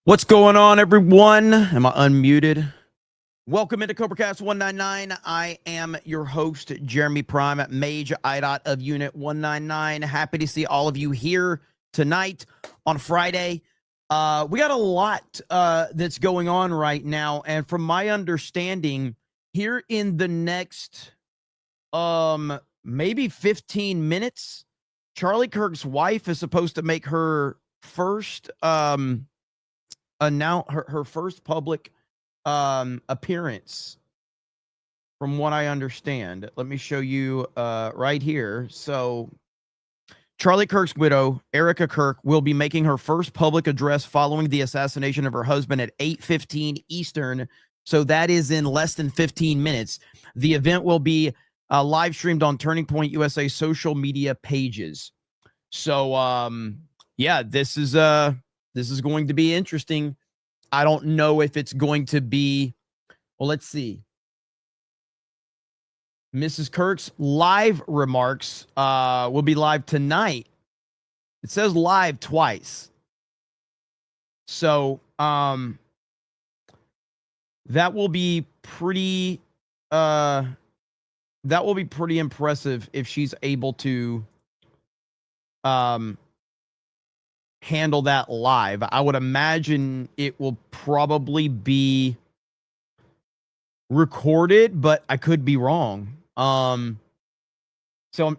What's going on, everyone? Am I unmuted? Welcome into CobraCast 199. I am your host, Jeremy Prime at Mage IDOT of Unit 199. Happy to see all of you here tonight on Friday. We got a lot that's going on right now, and from my understanding, here in the next maybe 15 minutes, Charlie Kirk's wife is supposed to make her first her first public appearance, from what I understand. Let me show you right here. So Charlie Kirk's widow, Erika Kirk, will be making her first public address following the assassination of her husband at 8:15 Eastern. So that is in less than 15 minutes. The event will be live streamed on Turning Point USA social media pages. So yeah, this is going to be interesting. I don't know if it's going to be, well, let's see. Mrs. Kirk's live remarks will be live tonight. It says live twice. So that will be pretty impressive if she's able to handle that live. I would imagine it will probably be recorded, but I could be wrong. So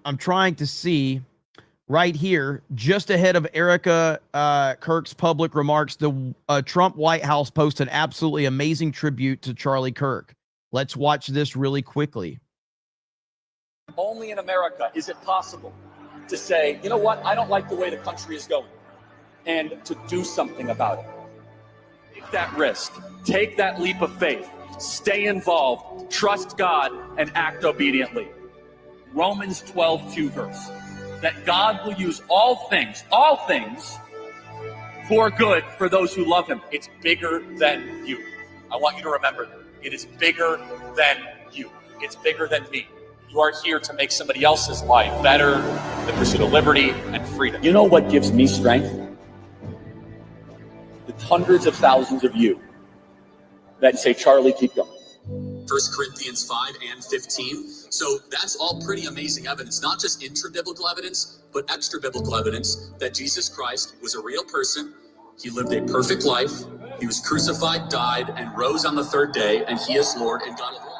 I'm trying to see right here, just ahead of Erika Kirk's public remarks, the Trump White House posted an absolutely amazing tribute to Charlie Kirk. Let's watch this really quickly. Only in America is it possible to say, you know what, I don't like the way the country is going, and to do something about it. Take that risk. Take that leap of faith. Stay involved. Trust God and act obediently. Romans 12:2 verse. That God will use all things for good for those who love him. It's bigger than you. I want you to remember that. It is bigger than you. It's bigger than me. You are here to make somebody else's life better, the pursuit of liberty and freedom. You know what gives me strength? The hundreds of thousands of you that say, Charlie, keep going. 1 Corinthians 5 and 15. So that's all pretty amazing evidence, not just intra-biblical evidence, but extra-biblical evidence that Jesus Christ was a real person. He lived a perfect life. He was crucified, died, and rose on the third day, and he is Lord and God of all.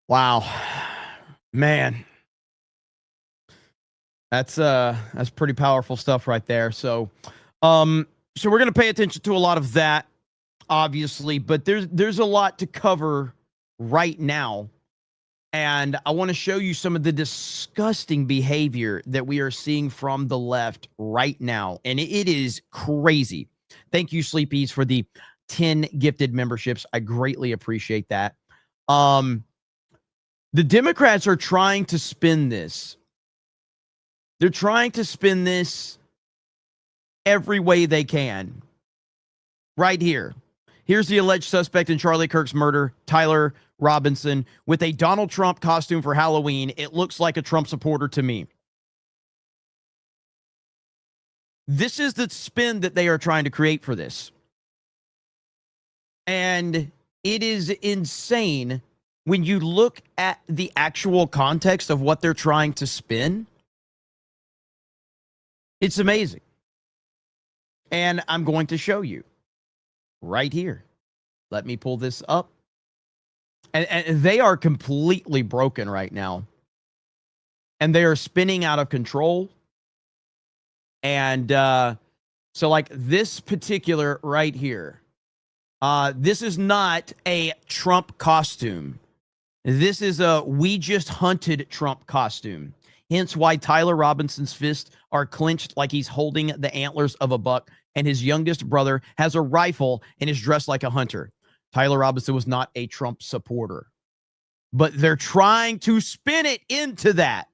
Wow, man, that's pretty powerful stuff right there. So we're going to pay attention to a lot of that, obviously, but there's a lot to cover right now, and I want to show you some of the disgusting behavior that we are seeing from the left right now, and it is crazy. Thank you, Sleepies, for the 10 gifted memberships. I greatly appreciate that. The Democrats are trying to spin this. They're trying to spin this every way they can. Right here. Here's the alleged suspect in Charlie Kirk's murder, Tyler Robinson, with a Donald Trump costume for Halloween. It looks like a Trump supporter to me. This is the spin that they are trying to create for this. And it is insane when you look at the actual context of what they're trying to spin. It's amazing. And I'm going to show you right here. Let me pull this up. And they are completely broken right now. And they are spinning out of control. And so like this particular right here, this is not a Trump costume. This is a we just hunted Trump costume. Hence why Tyler Robinson's fists are clenched like he's holding the antlers of a buck, and his youngest brother has a rifle and is dressed like a hunter. Tyler Robinson was not a Trump supporter. But they're trying to spin it into that.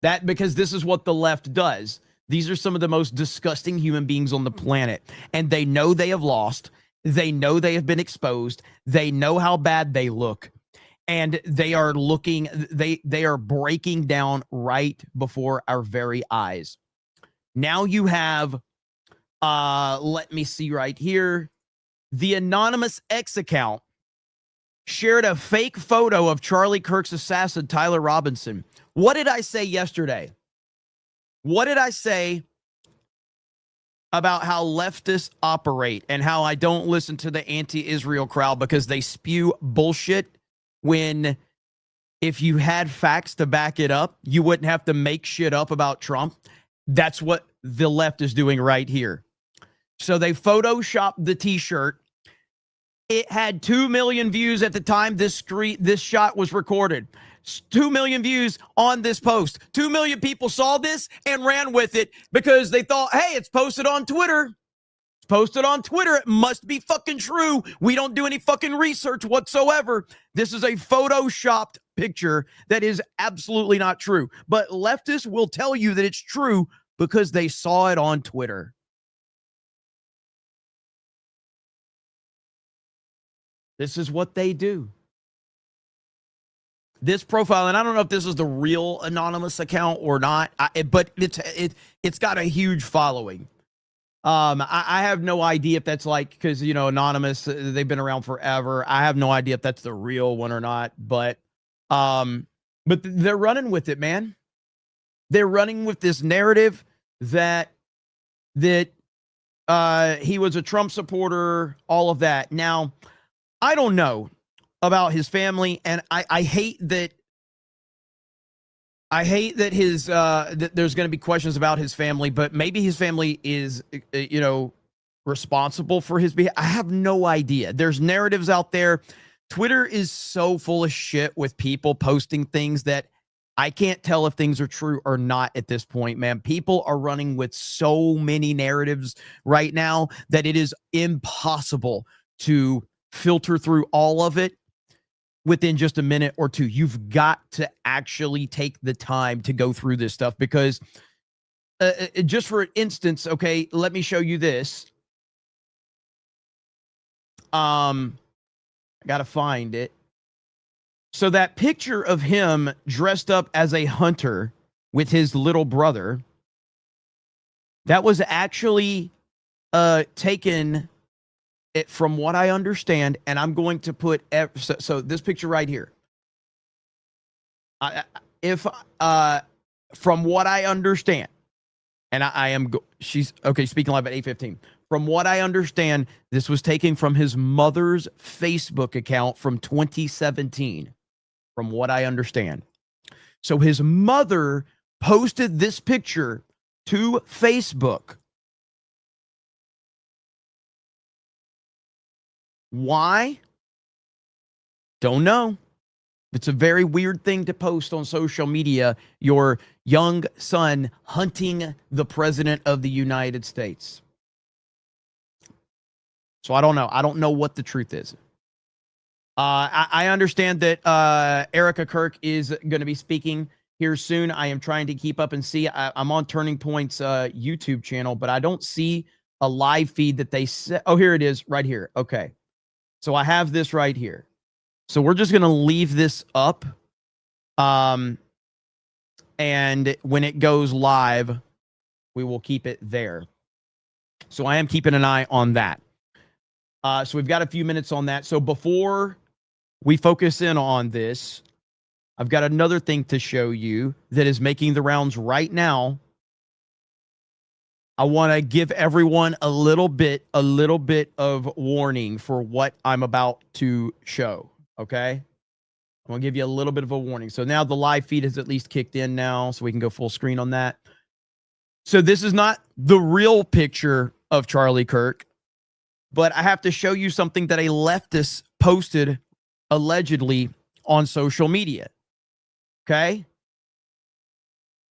That because this is what the left does. These are some of the most disgusting human beings on the planet, and they know they have lost. They know they have been exposed. They know how bad they look. And they are looking, they are breaking down right before our very eyes. Now you have, let me see right here. The anonymous X account shared a fake photo of Charlie Kirk's assassin, Tyler Robinson. What did I say yesterday? What did I say about how leftists operate and how I don't listen to the anti-Israel crowd because they spew bullshit when if you had facts to back it up, you wouldn't have to make shit up about Trump? That's what the left is doing right here. So they photoshopped the t-shirt. It had 2 million views at the time this shot was recorded. 2 million views on this post. 2 million people saw this and ran with it because they thought, hey, it's posted on Twitter. It's posted on Twitter. It must be fucking true. We don't do any fucking research whatsoever. This is a photoshopped picture that is absolutely not true. But leftists will tell you that it's true because they saw it on Twitter. This is what they do. This profile, and I don't know if this is the real anonymous account or not, but it's got a huge following. I have no idea if that's like, because, you know, anonymous, they've been around forever. I have no idea if that's the real one or not, but they're running with it, man. They're running with this narrative that he was a Trump supporter, all of that. Now, I don't know about his family, and I hate that. I hate that his that there's going to be questions about his family, but maybe his family is, you know, responsible for his behavior. I have no idea. There's narratives out there. Twitter is so full of shit with people posting things that I can't tell if things are true or not at this point, man. People are running with so many narratives right now that it is impossible to filter through all of it within just a minute or two. You've got to actually take the time to go through this stuff because just for instance, okay, let me show you this. I got to find it. So that picture of him dressed up as a hunter with his little brother, that was actually taken, it, from what I understand, and I'm going to put so this picture right here. From what I understand, and I am she's okay speaking live at 8:15. From what I understand, this was taken from his mother's Facebook account from 2017. From what I understand, so his mother posted this picture to Facebook. Why? Don't know. It's a very weird thing to post on social media, your young son hunting the president of the United States. So I don't know. I don't know what the truth is. I understand that Erika Kirk is going to be speaking here soon. I am trying to keep up and see. I'm on Turning Point's YouTube channel, but I don't see a live feed that they set. Oh, here it is right here. Okay. So I have this right here. So we're just going to leave this up. And when it goes live, we will keep it there. So I am keeping an eye on that. So we've got a few minutes on that. So before we focus in on this, I've got another thing to show you that is making the rounds right now. I want to give everyone a little bit of warning for what I'm about to show. Okay. I'm going to give you a little bit of a warning. So now the live feed has at least kicked in now, so we can go full screen on that. So this is not the real picture of Charlie Kirk, but I have to show you something that a leftist posted allegedly on social media. Okay.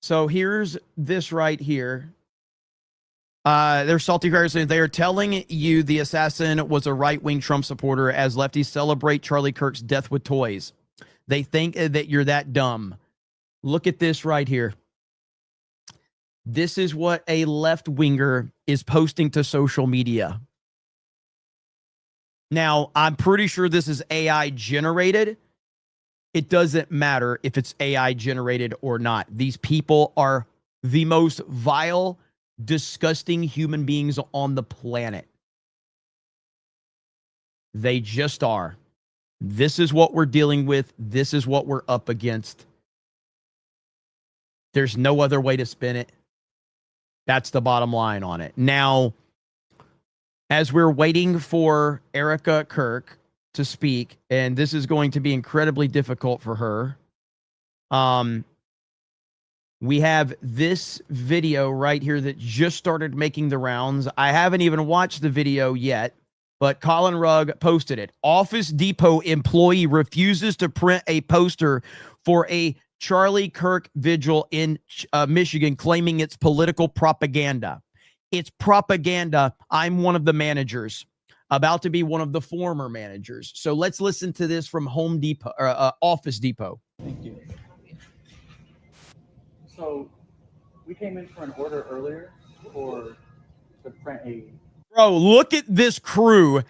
So here's this right here. They're salty crackers. They are telling you the assassin was a right-wing Trump supporter as lefties celebrate Charlie Kirk's death with toys. They think that you're that dumb. Look at this right here. This is what a left-winger is posting to social media. Now, I'm pretty sure this is AI generated, It doesn't matter if it's AI generated or not. These people are the most vile, disgusting human beings on the planet. They just are. This is what we're dealing with. This is what we're up against. There's no other way to spin it. That's the bottom line on it. Now, as we're waiting for Erika Kirk to speak, and this is going to be incredibly difficult for her, we have this video right here that just started making the rounds. I haven't even watched the video yet, but Colin Rugg posted it. Office Depot employee refuses to print a poster for a Charlie Kirk vigil in Michigan, claiming it's political propaganda. It's propaganda. I'm one of the managers, about to be one of the former managers. So let's listen to this from Home Depot, Office Depot. Thank you. So we came in for an order earlier to print a... Bro, look at this crew.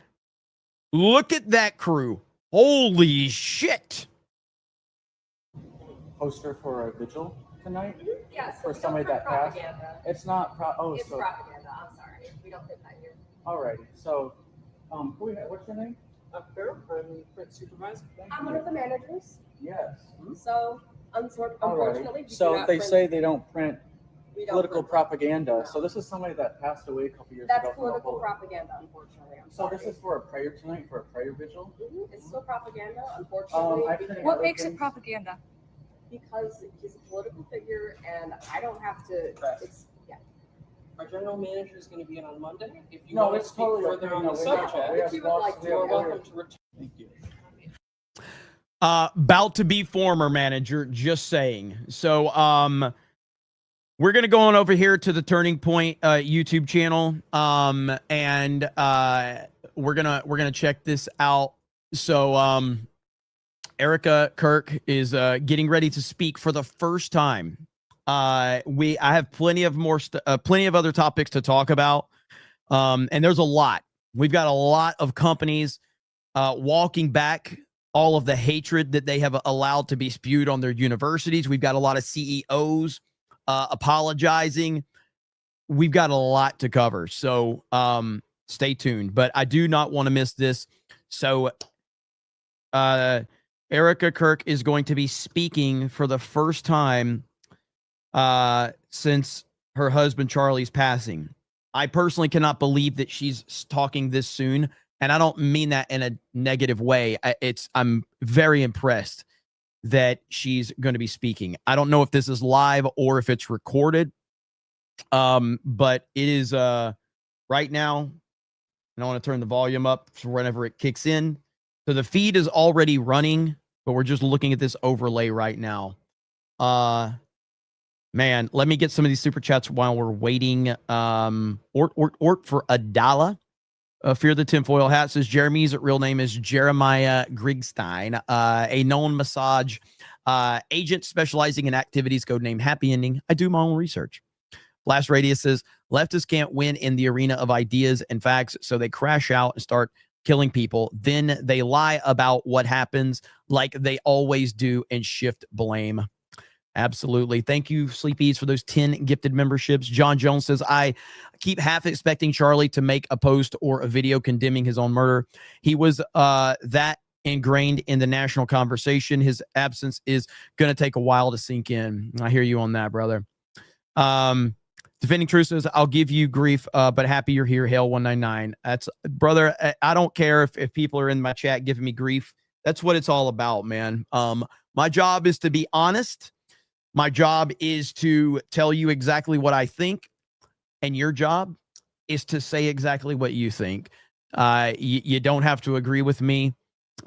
Look at that crew. Holy shit. Poster for a vigil tonight? Yes. For somebody that passed? It's not It's propaganda. I'm sorry. We don't fit that here. Alrighty. So, what's your name? Kirk, I'm print supervisor. I'm one of the managers. Yes. So, unfortunately, we do So not they print- say they don't print we don't political print- propaganda. No. So this is somebody that passed away a couple years That's ago. from political Ebola. propaganda, unfortunately. I'm So sorry. this is for a prayer tonight, for a prayer vigil? It's still propaganda, unfortunately. I printed What other makes it things. propaganda? Because he's a political figure, and I don't have to. It's Our general manager is going to be in on Monday. If you No, want to it's speak totally further okay. on No, the we have- subject, we have if you would like lots- to, we have- you're welcome to return. Thank you. About to be former manager, just saying. So, we're going to go on over here to the Turning Point YouTube channel, and we're going to check this out. So, Erika Kirk is getting ready to speak for the first time. I have plenty of other topics to talk about, and there's a lot. We've got a lot of companies walking back all of the hatred that they have allowed to be spewed on their universities. We've got a lot of CEOs apologizing. We've got a lot to cover, so stay tuned. But I do not want to miss this. So, Erika Kirk is going to be speaking for the first time since her husband Charlie's passing. I personally cannot believe that she's talking this soon, and I don't mean that in a negative way. I'm very impressed that she's going to be speaking. I don't know if this is live or if it's recorded, but it is right now. And I want to turn the volume up for whenever it kicks in. So the feed is already running, but we're just looking at this overlay right now. Man, let me get some of these super chats while we're waiting. Ort for $1. Fear the tinfoil hat says Jeremy's real name is Jeremiah Grigstein, a known massage agent specializing in activities codenamed Happy Ending. I do my own research. Blast Radius says leftists can't win in the arena of ideas and facts, so they crash out and start killing people. Then they lie about what happens like they always do and shift blame. Absolutely. Thank you, Sleepies, for those 10 gifted memberships. John Jones says, I keep half expecting Charlie to make a post or a video condemning his own murder. He was that ingrained in the national conversation. His absence is going to take a while to sink in. I hear you on that, brother. Defending Truth says, I'll give you grief, but happy you're here. Hail 199. That's, brother, I don't care if people are in my chat giving me grief. That's what it's all about, man. My job is to be honest. My job is to tell you exactly what I think, and your job is to say exactly what you think. You don't have to agree with me.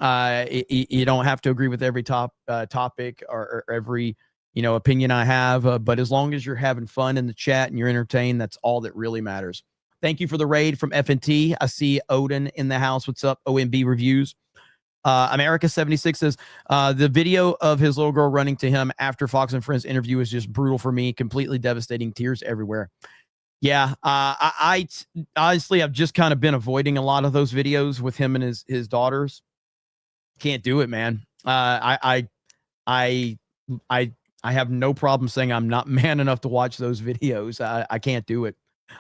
You don't have to agree with every topic or every opinion I have. But as long as you're having fun in the chat and you're entertained, that's all that really matters. Thank you for the raid from FNT. I see Odin in the house. What's up? OMB Reviews. America76 says, the video of his little girl running to him after Fox and Friends interview is just brutal for me. Completely devastating. Tears everywhere. Yeah. I honestly, I've just kind of been avoiding a lot of those videos with him and his daughters. Can't do it, man. I I I have no problem saying I'm not man enough to watch those videos. I can't do it.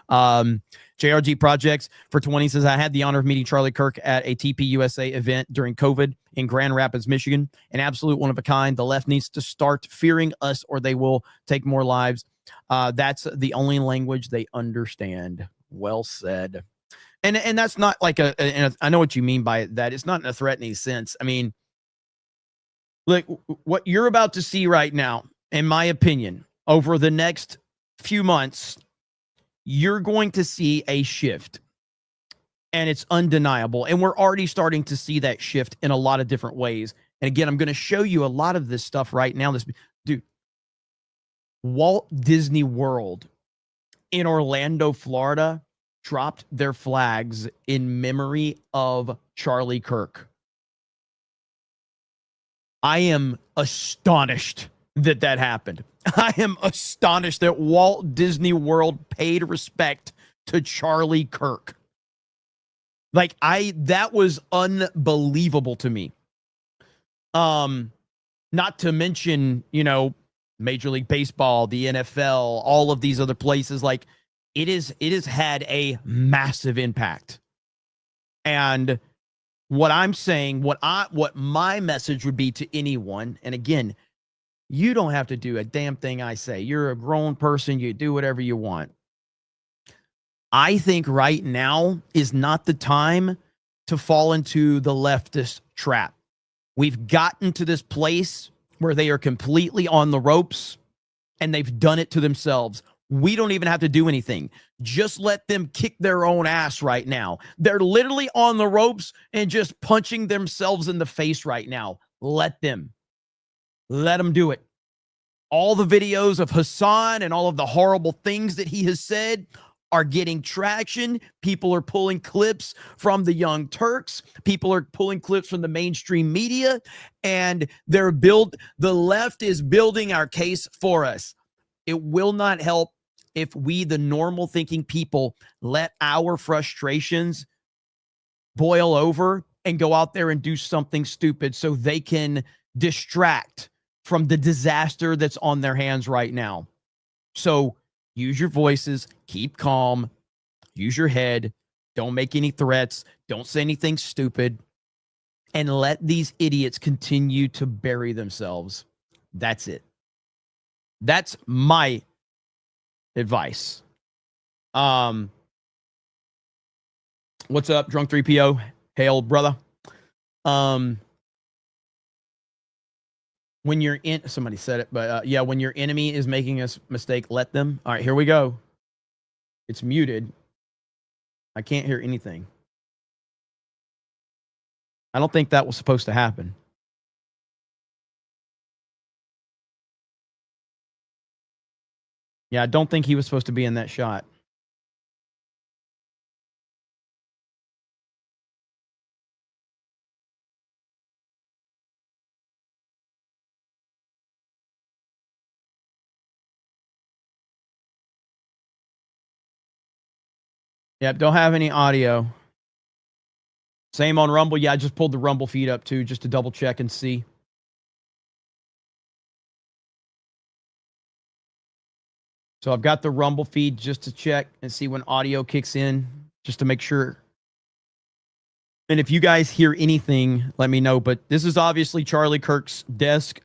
JRG Projects for 20 says, I had the honor of meeting Charlie Kirk at a TPUSA event during COVID in Grand Rapids, Michigan. An absolute one of a kind. The left needs to start fearing us or they will take more lives. That's the only language they understand. Well said. And that's not like and I know what you mean by that. It's not in a threatening sense. I mean, look, what you're about to see right now, in my opinion, over the next few months, you're going to see a shift. And it's undeniable. And we're already starting to see that shift in a lot of different ways. And again, I'm going to show you a lot of this stuff right now. Dude, Walt Disney World in Orlando, Florida, dropped their flags in memory of Charlie Kirk. I am astonished that that happened. I am astonished that Walt Disney World paid respect to Charlie Kirk. Like, that was unbelievable to me. Not to mention, Major League Baseball, the NFL, all of these other places. Like, it has had a massive impact. And what I'm saying, what my message would be to anyone, and again, you don't have to do a damn thing I say. You're a grown person. You do whatever you want. I think right now is not the time to fall into the leftist trap. We've gotten to this place where they are completely on the ropes and they've done it to themselves. We don't even have to do anything. Just let them kick their own ass right now. They're literally on the ropes and just punching themselves in the face right now. Let them do it. All the videos of Hassan and all of the horrible things that he has said are getting traction. People are pulling clips from the Young Turks. People are pulling clips from the mainstream media, and the left is building our case for us. It will not help if we, the normal thinking people, let our frustrations boil over and go out there and do something stupid so they can distract from the disaster that's on their hands right now. So use your voices, keep calm, use your head, don't make any threats, don't say anything stupid, and let these idiots continue to bury themselves. That's it. That's my advice. What's up, Drunk 3PO? Hail, brother. When you're in, somebody said it, but yeah, when your enemy is making a mistake, let them. All right, here we go. It's muted. I can't hear anything. I don't think that was supposed to happen. Yeah, I don't think he was supposed to be in that shot. Yep, don't have any audio. Same on Rumble. Yeah, I just pulled the Rumble feed up too, just to double check and see. So I've got the Rumble feed just to check and see when audio kicks in, just to make sure. And if you guys hear anything, let me know. But this is obviously Charlie Kirk's desk.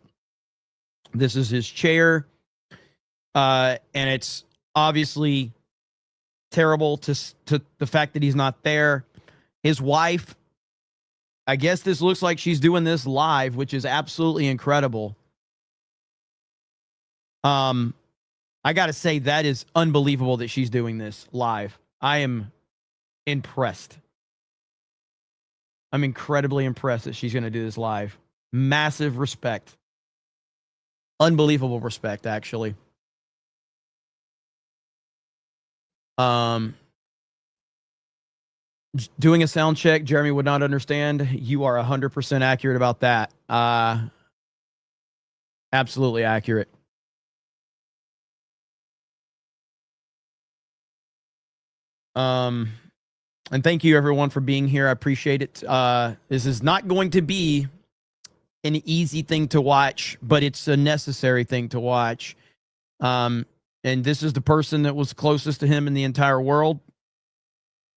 This is his chair. And it's obviously terrible to the fact that he's not there. His wife, I guess this looks like she's doing this live, which is absolutely incredible. I got to say, that is unbelievable that she's doing this live. I am impressed. I'm incredibly impressed that she's going to do this live. Massive respect. Unbelievable respect, actually. Doing a sound check, Jeremy would not understand. You are 100% accurate about that. Absolutely accurate. And thank you everyone for being here. I appreciate it. This is not going to be an easy thing to watch, but it's a necessary thing to watch. And this is the person that was closest to him in the entire world.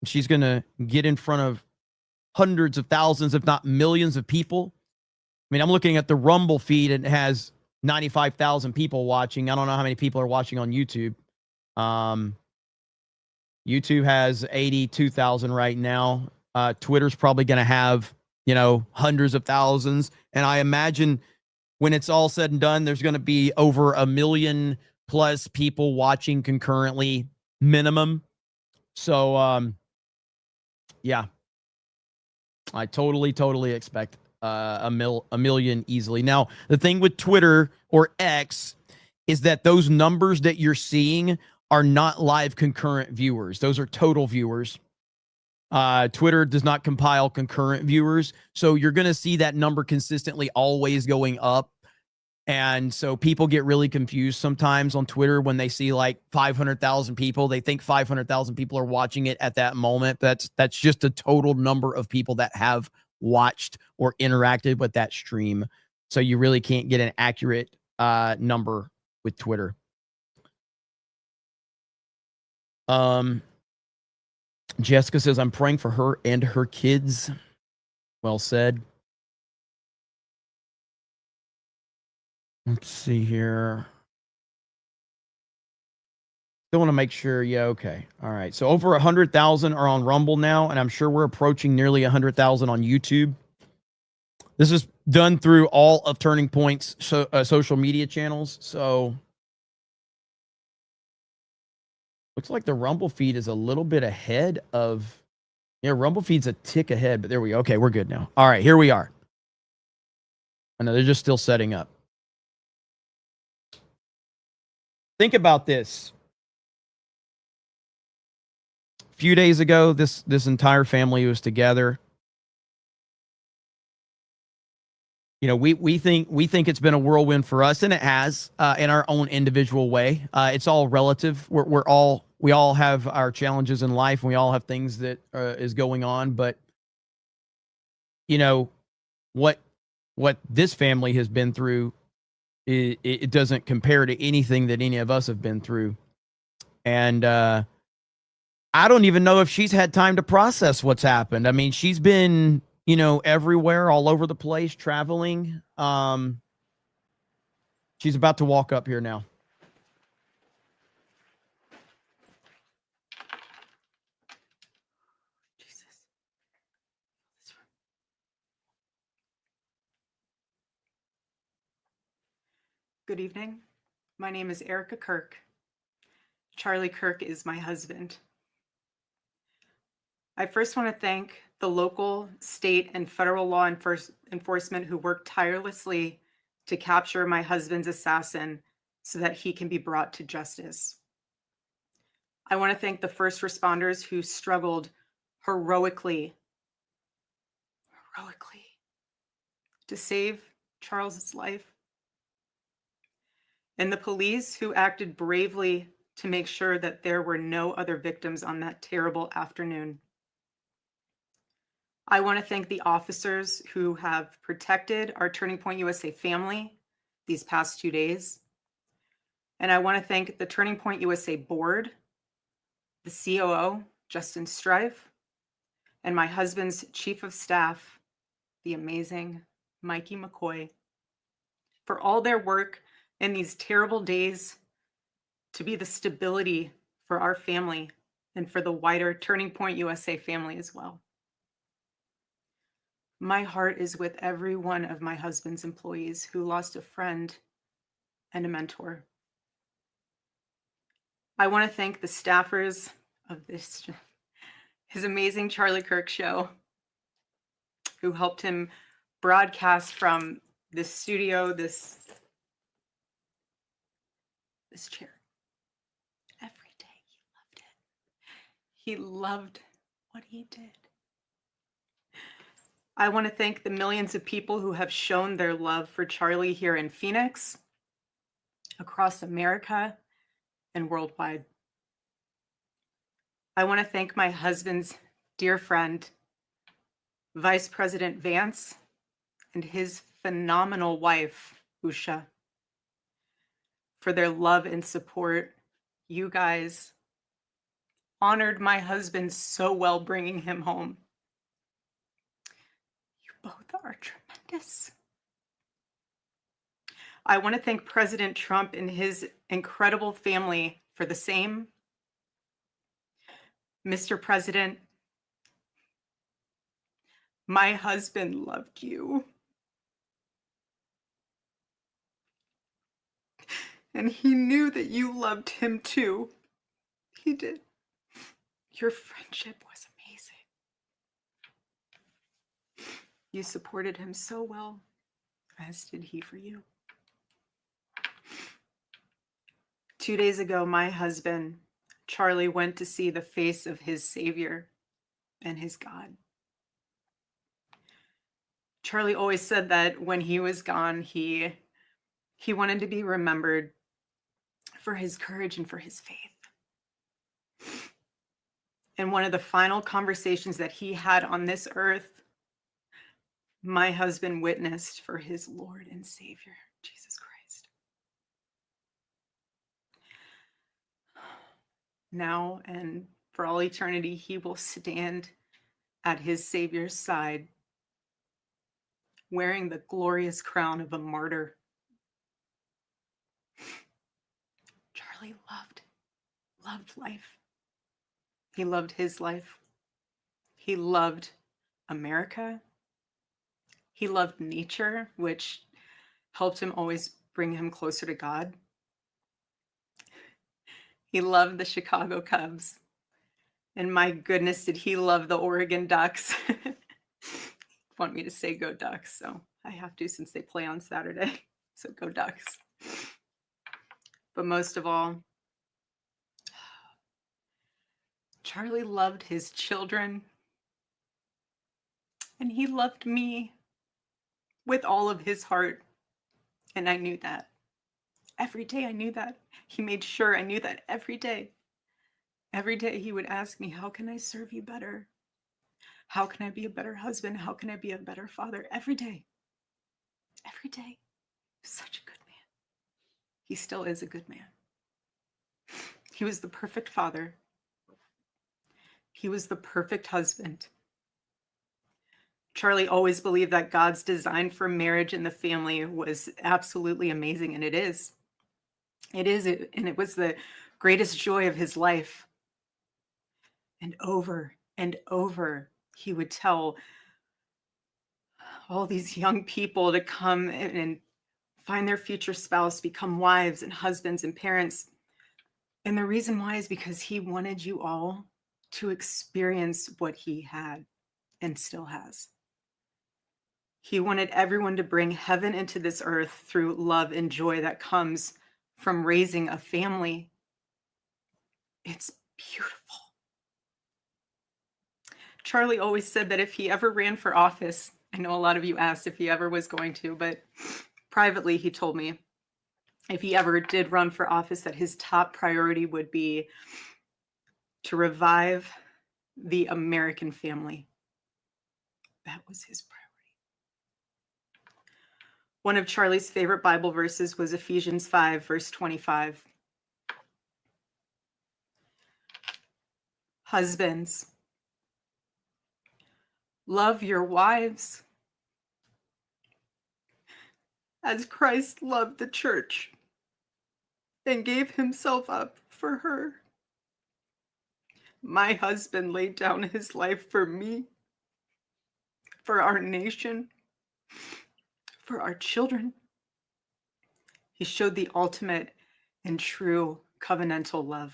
She's going to get in front of hundreds of thousands, if not millions of people. I mean, I'm looking at the Rumble feed and it has 95,000 people watching. I don't know how many people are watching on YouTube. YouTube has 82,000 right now. Twitter's probably going to have, hundreds of thousands. And I imagine when it's all said and done, there's going to be over 1 million plus people watching concurrently minimum. So, yeah, I totally expect a million easily. Now, the thing with Twitter or X is that those numbers that you're seeing are not live concurrent viewers. Those are total viewers. Twitter does not compile concurrent viewers. So you're going to see that number consistently always going up. And so people get really confused sometimes on Twitter when they see like 500,000 people. They think 500,000 people are watching it at that moment. That's just a total number of people that have watched or interacted with that stream. So you really can't get an accurate number with Twitter. Jessica says, I'm praying for her and her kids. Well said. Let's see here. Still want to make sure. Yeah, okay. All right. So over 100,000 are on Rumble now, and I'm sure we're approaching nearly 100,000 on YouTube. This is done through all of Turning Point's social media channels. So looks like the Rumble feed is a little bit ahead of. Yeah, Rumble feed's a tick ahead, but there we go. Okay, we're good now. All right, here we are. I know they're just still setting up. Think about this. A few days ago, this entire family was together. We think it's been a whirlwind for us, and it has in our own individual way. It's all relative. We all have our challenges in life, and we all have things that is going on. But what this family has been through, it doesn't compare to anything that any of us have been through. And I don't even know if she's had time to process what's happened. I mean, she's been, everywhere, all over the place, traveling. She's about to walk up here now. Good evening. My name is Erika Kirk. Charlie Kirk is my husband. I first want to thank the local, state, and federal law enforcement who worked tirelessly to capture my husband's assassin so that he can be brought to justice. I want to thank the first responders who struggled heroically to save Charles's life, and the police who acted bravely to make sure that there were no other victims on that terrible afternoon. I want to thank the officers who have protected our Turning Point USA family these past 2 days. And I want to thank the Turning Point USA board, the COO, Justin Strife, and my husband's chief of staff, the amazing Mikey McCoy, for all their work in these terrible days to be the stability for our family and for the wider Turning Point USA family as well. My heart is with every one of my husband's employees who lost a friend and a mentor. I want to thank the staffers of his amazing Charlie Kirk show, who helped him broadcast from this studio, this chair. Every day he loved it. He loved what he did. I want to thank the millions of people who have shown their love for Charlie here in Phoenix, across America, and worldwide. I want to thank my husband's dear friend, Vice President Vance, and his phenomenal wife, Usha, for their love and support. You guys honored my husband so well bringing him home. You both are tremendous. I want to thank President Trump and his incredible family for the same. Mr. President, my husband loved you. And he knew that you loved him too. He did. Your friendship was amazing. You supported him so well, as did he for you. 2 days ago, my husband, Charlie, went to see the face of his Savior and his God. Charlie always said that when he was gone, he wanted to be remembered for his courage and for his faith. And one of the final conversations that he had on this earth, my husband witnessed for his Lord and Savior, Jesus Christ. Now and for all eternity, he will stand at his Savior's side, wearing the glorious crown of a martyr. Charlie loved life. He loved his life. He loved America. He loved nature, which helped him always bring him closer to God. He loved the Chicago Cubs. And my goodness, did he love the Oregon Ducks. Want me to say go Ducks, so I have to since they play on Saturday. So go Ducks. But most of all, Charlie loved his children. And he loved me with all of his heart. And I knew that. Every day I knew that. He made sure I knew that every day. Every day he would ask me, how can I serve you better? How can I be a better husband? How can I be a better father? Every day. Every day. Such a good man. He still is a good man. He was the perfect father. He was the perfect husband. Charlie always believed that God's design for marriage and the family was absolutely amazing, and it is. It is, and it was the greatest joy of his life. And over, he would tell all these young people to come and find their future spouse, become wives and husbands and parents. And the reason why is because he wanted you all to experience what he had and still has. He wanted everyone to bring heaven into this earth through love and joy that comes from raising a family. It's beautiful. Charlie always said that if he ever ran for office, I know a lot of you asked if he ever was going to, but privately he told me if he ever did run for office that his top priority would be to revive the American family. That was his priority. One of Charlie's favorite Bible verses was Ephesians 5, verse 25. Husbands, love your wives as Christ loved the church and gave himself up for her. My husband laid down his life for me, for our nation, for our children. He showed the ultimate and true covenantal love.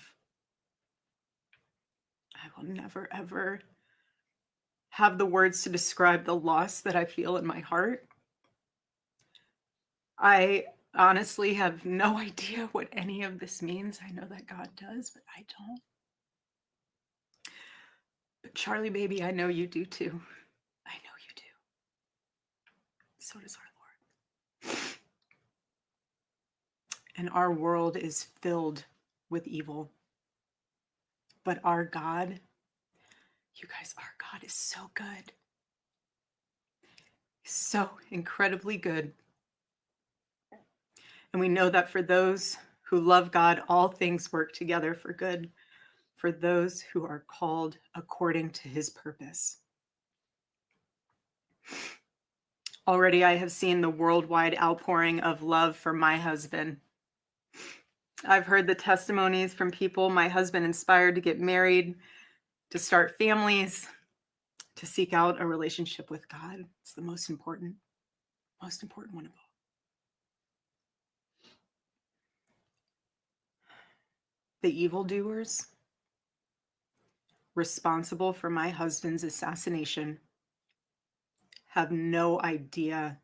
I will never, ever have the words to describe the loss that I feel in my heart. I honestly have no idea what any of this means. I know that God does, but I don't. But Charlie, baby, I know you do too. I know you do. So does our Lord. And our world is filled with evil. But our God, you guys, our God is so good. He's so incredibly good. And we know that for those who love God, all things work together for good, for those who are called according to his purpose. Already I have seen the worldwide outpouring of love for my husband. I've heard the testimonies from people my husband inspired to get married, to start families, to seek out a relationship with God. It's the most important one of all. The evildoers responsible for my husband's assassination have no idea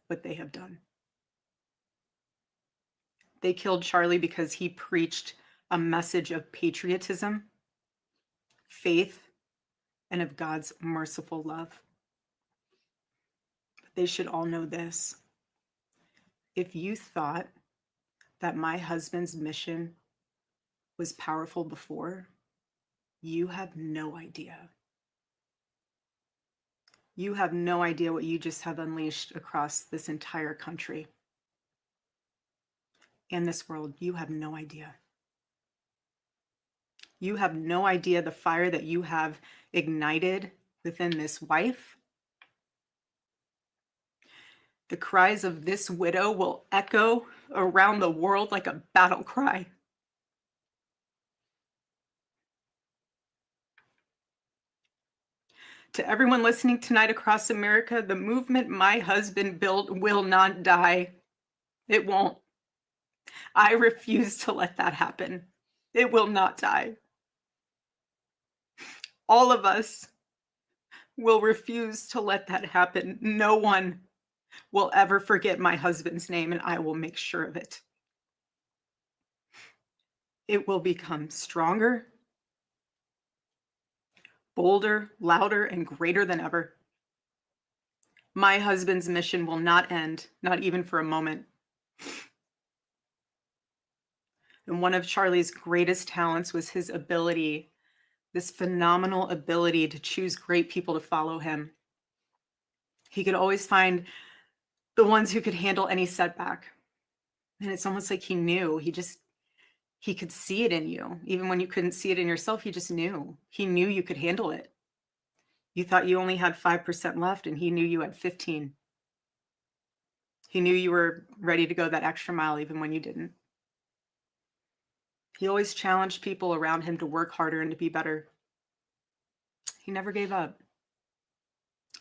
what they have done. They killed Charlie because he preached a message of patriotism, faith, and of God's merciful love. But they should all know this. If you thought that my husband's mission was powerful before, you have no idea. You have no idea what you just have unleashed across this entire country and this world. You have no idea. You have no idea the fire that you have ignited within this wife. The cries of this widow will echo around the world like a battle cry. To everyone listening tonight across America, the movement my husband built will not die. It won't. I refuse to let that happen. It will not die. All of us will refuse to let that happen. No one will ever forget my husband's name, and I will make sure of it. It will become stronger, bolder, louder, and greater than ever. My husband's mission will not end, not even for a moment. And one of Charlie's greatest talents was his ability, this phenomenal ability to choose great people to follow him. He could always find the ones who could handle any setback. And it's almost like he knew. He could see it in you. Even when you couldn't see it in yourself, he just knew. He knew you could handle it. You thought you only had 5% left, and he knew you had 15. He knew you were ready to go that extra mile even when you didn't. He always challenged people around him to work harder and to be better. He never gave up.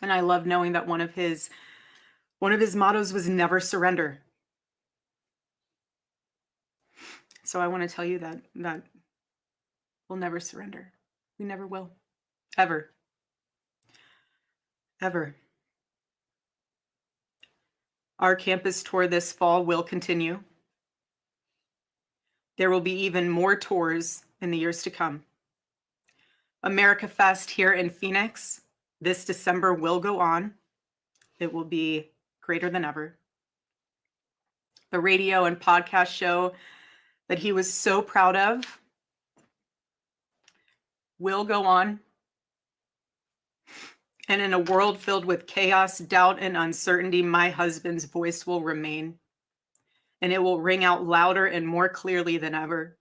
And I love knowing that one of his mottos was never surrender. So I want to tell you that we'll never surrender. We never will. Ever. Ever. Our campus tour this fall will continue. There will be even more tours in the years to come. America Fest here in Phoenix this December will go on. It will be greater than ever. The radio and podcast show that he was so proud of will go on. And in a world filled with chaos, doubt, and uncertainty, my husband's voice will remain. And it will ring out louder and more clearly than ever.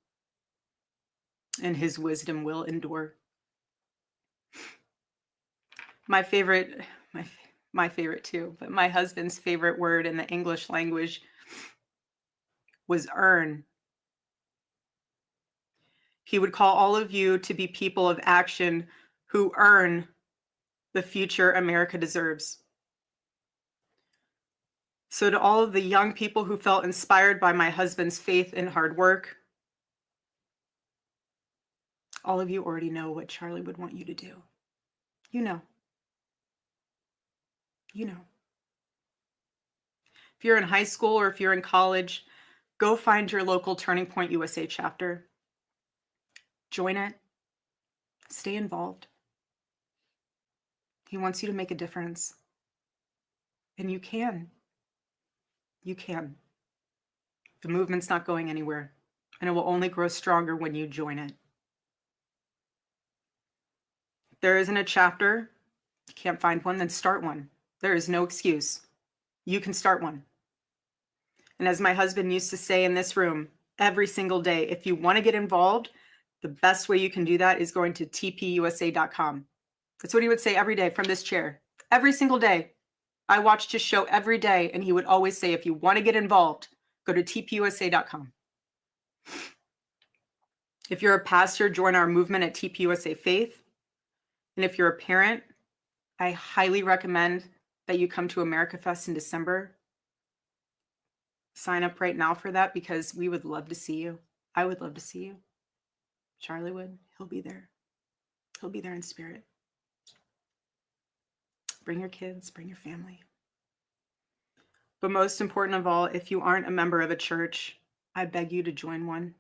And his wisdom will endure. My favorite too, but my husband's favorite word in the English language was earn. He would call all of you to be people of action who earn the future America deserves. So to all of the young people who felt inspired by my husband's faith and hard work, all of you already know what Charlie would want you to do. You know. You know. If you're in high school or if you're in college, go find your local Turning Point USA chapter. Join it. Stay involved. He wants you to make a difference. And you can. You can. The movement's not going anywhere, and it will only grow stronger when you join it. If there isn't a chapter, you can't find one, then start one. There is no excuse. You can start one. And as my husband used to say in this room every single day, if you want to get involved, the best way you can do that is going to tpusa.com. That's what he would say every day from this chair. Every single day. I watched his show every day, and he would always say, if you want to get involved, go to tpusa.com. If you're a pastor, join our movement at TPUSA Faith. And if you're a parent, I highly recommend that you come to America Fest in December. Sign up right now for that because we would love to see you. I would love to see you. Charlie would. He'll be there. He'll be there in spirit. Bring your kids, bring your family. But most important of all, if you aren't a member of a church, I beg you to join one.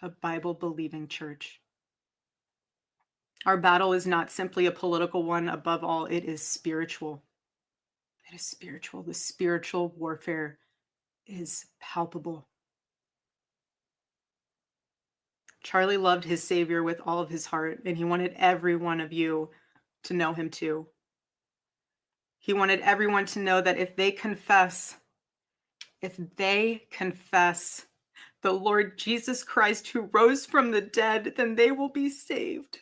A Bible-believing church. Our battle is not simply a political one. Above all, it is spiritual. It is spiritual. The spiritual warfare is palpable. Charlie loved his Savior with all of his heart, and he wanted every one of you to know him too. He wanted everyone to know that if they confess the Lord Jesus Christ who rose from the dead, then they will be saved.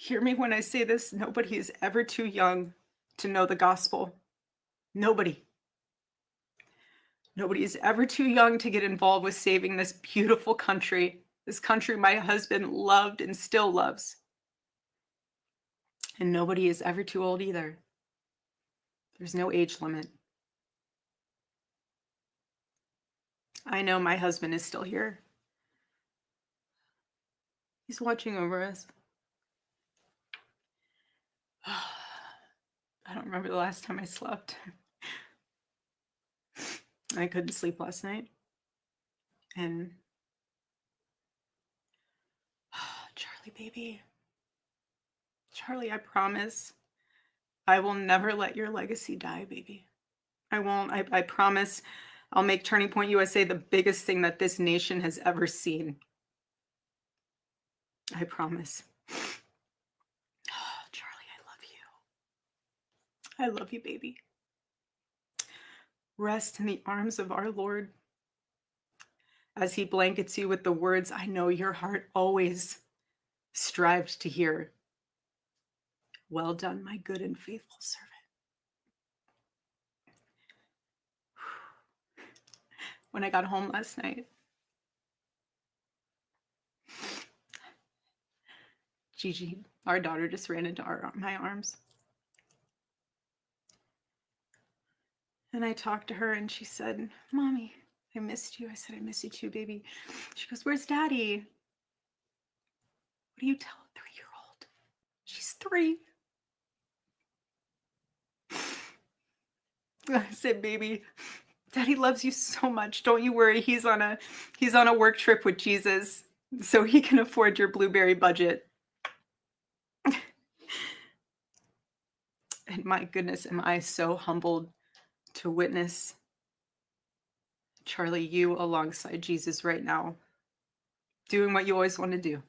Hear me when I say this, nobody is ever too young to know the gospel. Nobody. Nobody is ever too young to get involved with saving this beautiful country, this country my husband loved and still loves. And nobody is ever too old either. There's no age limit. I know my husband is still here. He's watching over us. I don't remember the last time I slept. I couldn't sleep last night. And Charlie, baby. Charlie, I promise I will never let your legacy die, baby. I won't. I promise I'll make Turning Point USA the biggest thing that this nation has ever seen. I promise. Charlie, I love you. I love you, baby. Rest in the arms of our Lord as he blankets you with the words I know your heart always strived to hear. Well done, my good and faithful servant. When I got home last night, Gigi, our daughter, just ran into my arms. And I talked to her and she said, Mommy, I missed you. I said, I miss you too, baby. She goes, where's Daddy? What do you tell a 3-year-old? She's 3. I said, baby, Daddy loves you so much. Don't you worry. He's on a work trip with Jesus, so he can afford your blueberry budget. And my goodness, am I so humbled to witness Charlie, you alongside Jesus right now, doing what you always want to do,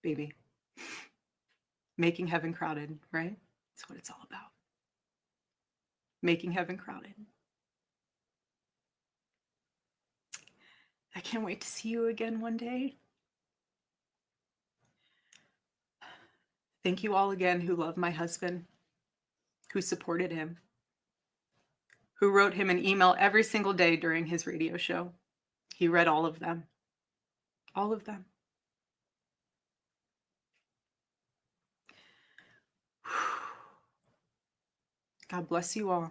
baby. Making heaven crowded, right? That's what it's all about. Making heaven crowded. I can't wait to see you again one day. Thank you all again who love my husband, who supported him, who wrote him an email every single day during his radio show. He read all of them. All of them. God bless you all.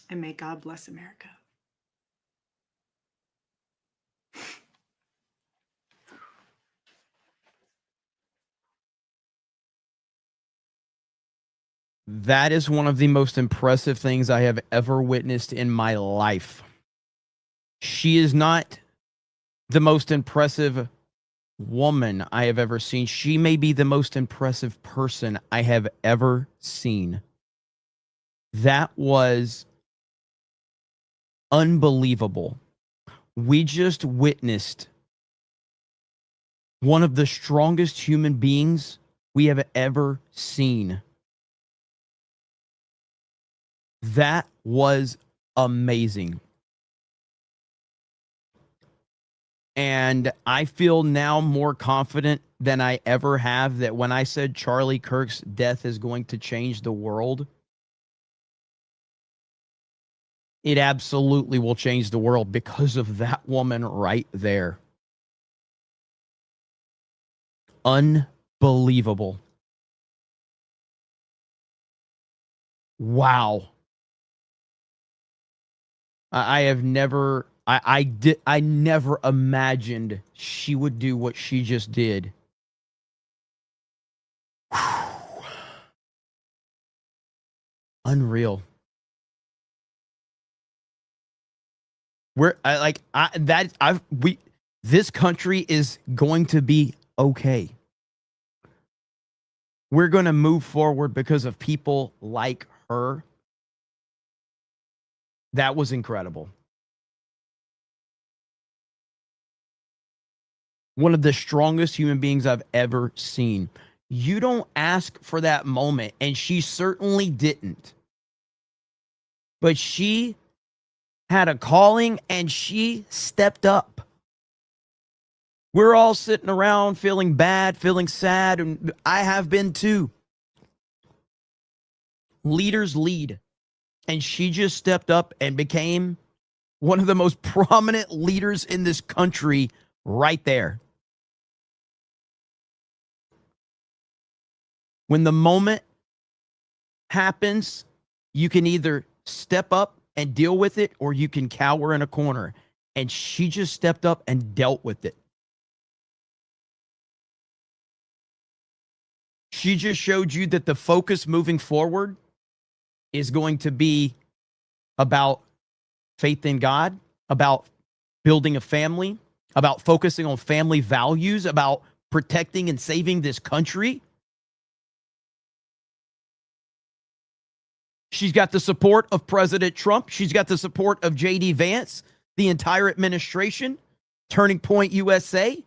And may God bless America. That is one of the most impressive things I have ever witnessed in my life. She is not the most impressive woman I have ever seen. She may be the most impressive person I have ever seen. That was unbelievable. We just witnessed one of the strongest human beings we have ever seen. That was amazing. And I feel now more confident than I ever have that when I said Charlie Kirk's death is going to change the world, it absolutely will change the world because of that woman right there. Unbelievable. Wow. I have never, I never imagined she would do what she just did. Unreal. This country is going to be okay. We're going to move forward because of people like her. That was incredible. One of the strongest human beings I've ever seen. You don't ask for that moment, and she certainly didn't. But she had a calling, and she stepped up. We're all sitting around feeling bad, feeling sad, and I have been too. Leaders lead. And she just stepped up and became one of the most prominent leaders in this country right there. When the moment happens, you can either step up and deal with it, or you can cower in a corner. And she just stepped up and dealt with it. She just showed you that the focus moving forward is going to be about faith in God, about building a family, about focusing on family values, about protecting and saving this country. She's got the support of President Trump. She's got the support of J.D. Vance, the entire administration, Turning Point USA.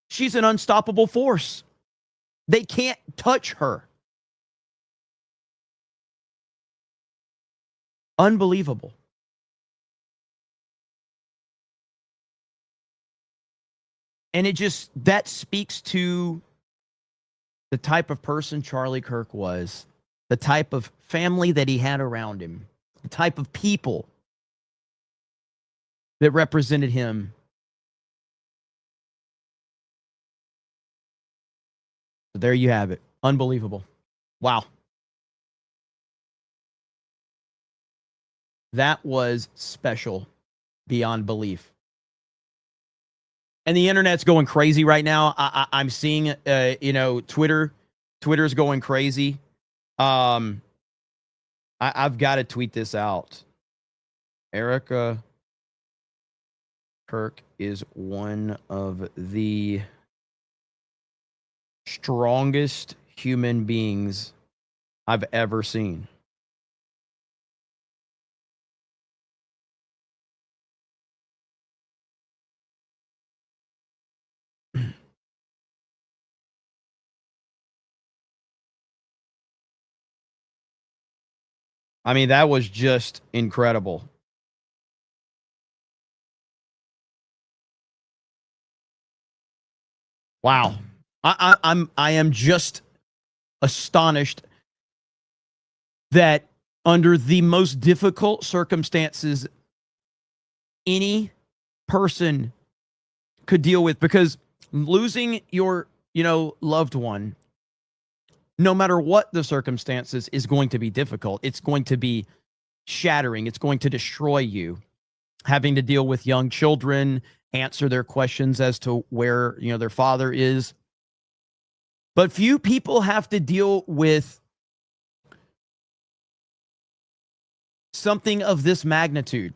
She's an unstoppable force. They can't touch her. Unbelievable. And that speaks to the type of person Charlie Kirk was, the type of family that he had around him, the type of people that represented him. So there you have it. Unbelievable. Wow. That was special beyond belief. And the internet's going crazy right now. I'm seeing, Twitter's going crazy. I've got to tweet this out. Erika Kirk is one of the strongest human beings I've ever seen. I mean, that was just incredible. Wow. I am just astonished that under the most difficult circumstances any person could deal with, because losing your, loved one, no matter what the circumstances, is going to be difficult. It's going to be shattering. It's going to destroy you. Having to deal with young children, answer their questions as to where, their father is. But few people have to deal with something of this magnitude.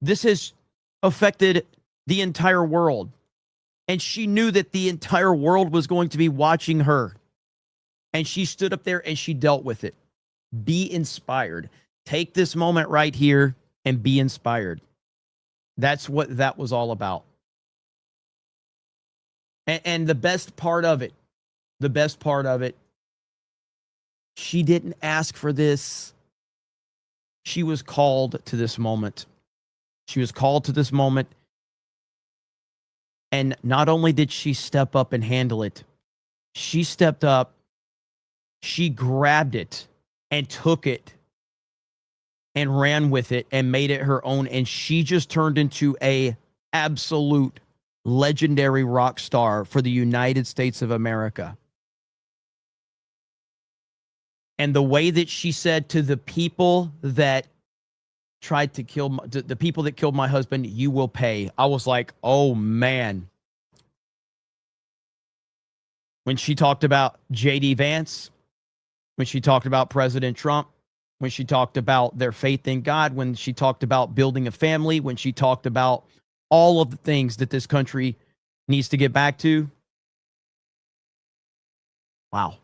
This has affected the entire world. And she knew that the entire world was going to be watching her. And she stood up there and she dealt with it. Be inspired. Take this moment right here and be inspired. That's what that was all about. And the best part of it, she didn't ask for this. She was called to this moment. She was called to this moment. And not only did she step up and handle it, she stepped up, she grabbed it and took it and ran with it and made it her own. And she just turned into a absolute legendary rock star for the United States of America. And the way that she said to the people that tried to kill the people that killed my husband, you will pay. I was like, oh man. When she talked about J.D. Vance, when she talked about President Trump, when she talked about their faith in God, when she talked about building a family, when she talked about all of the things that this country needs to get back to. Wow.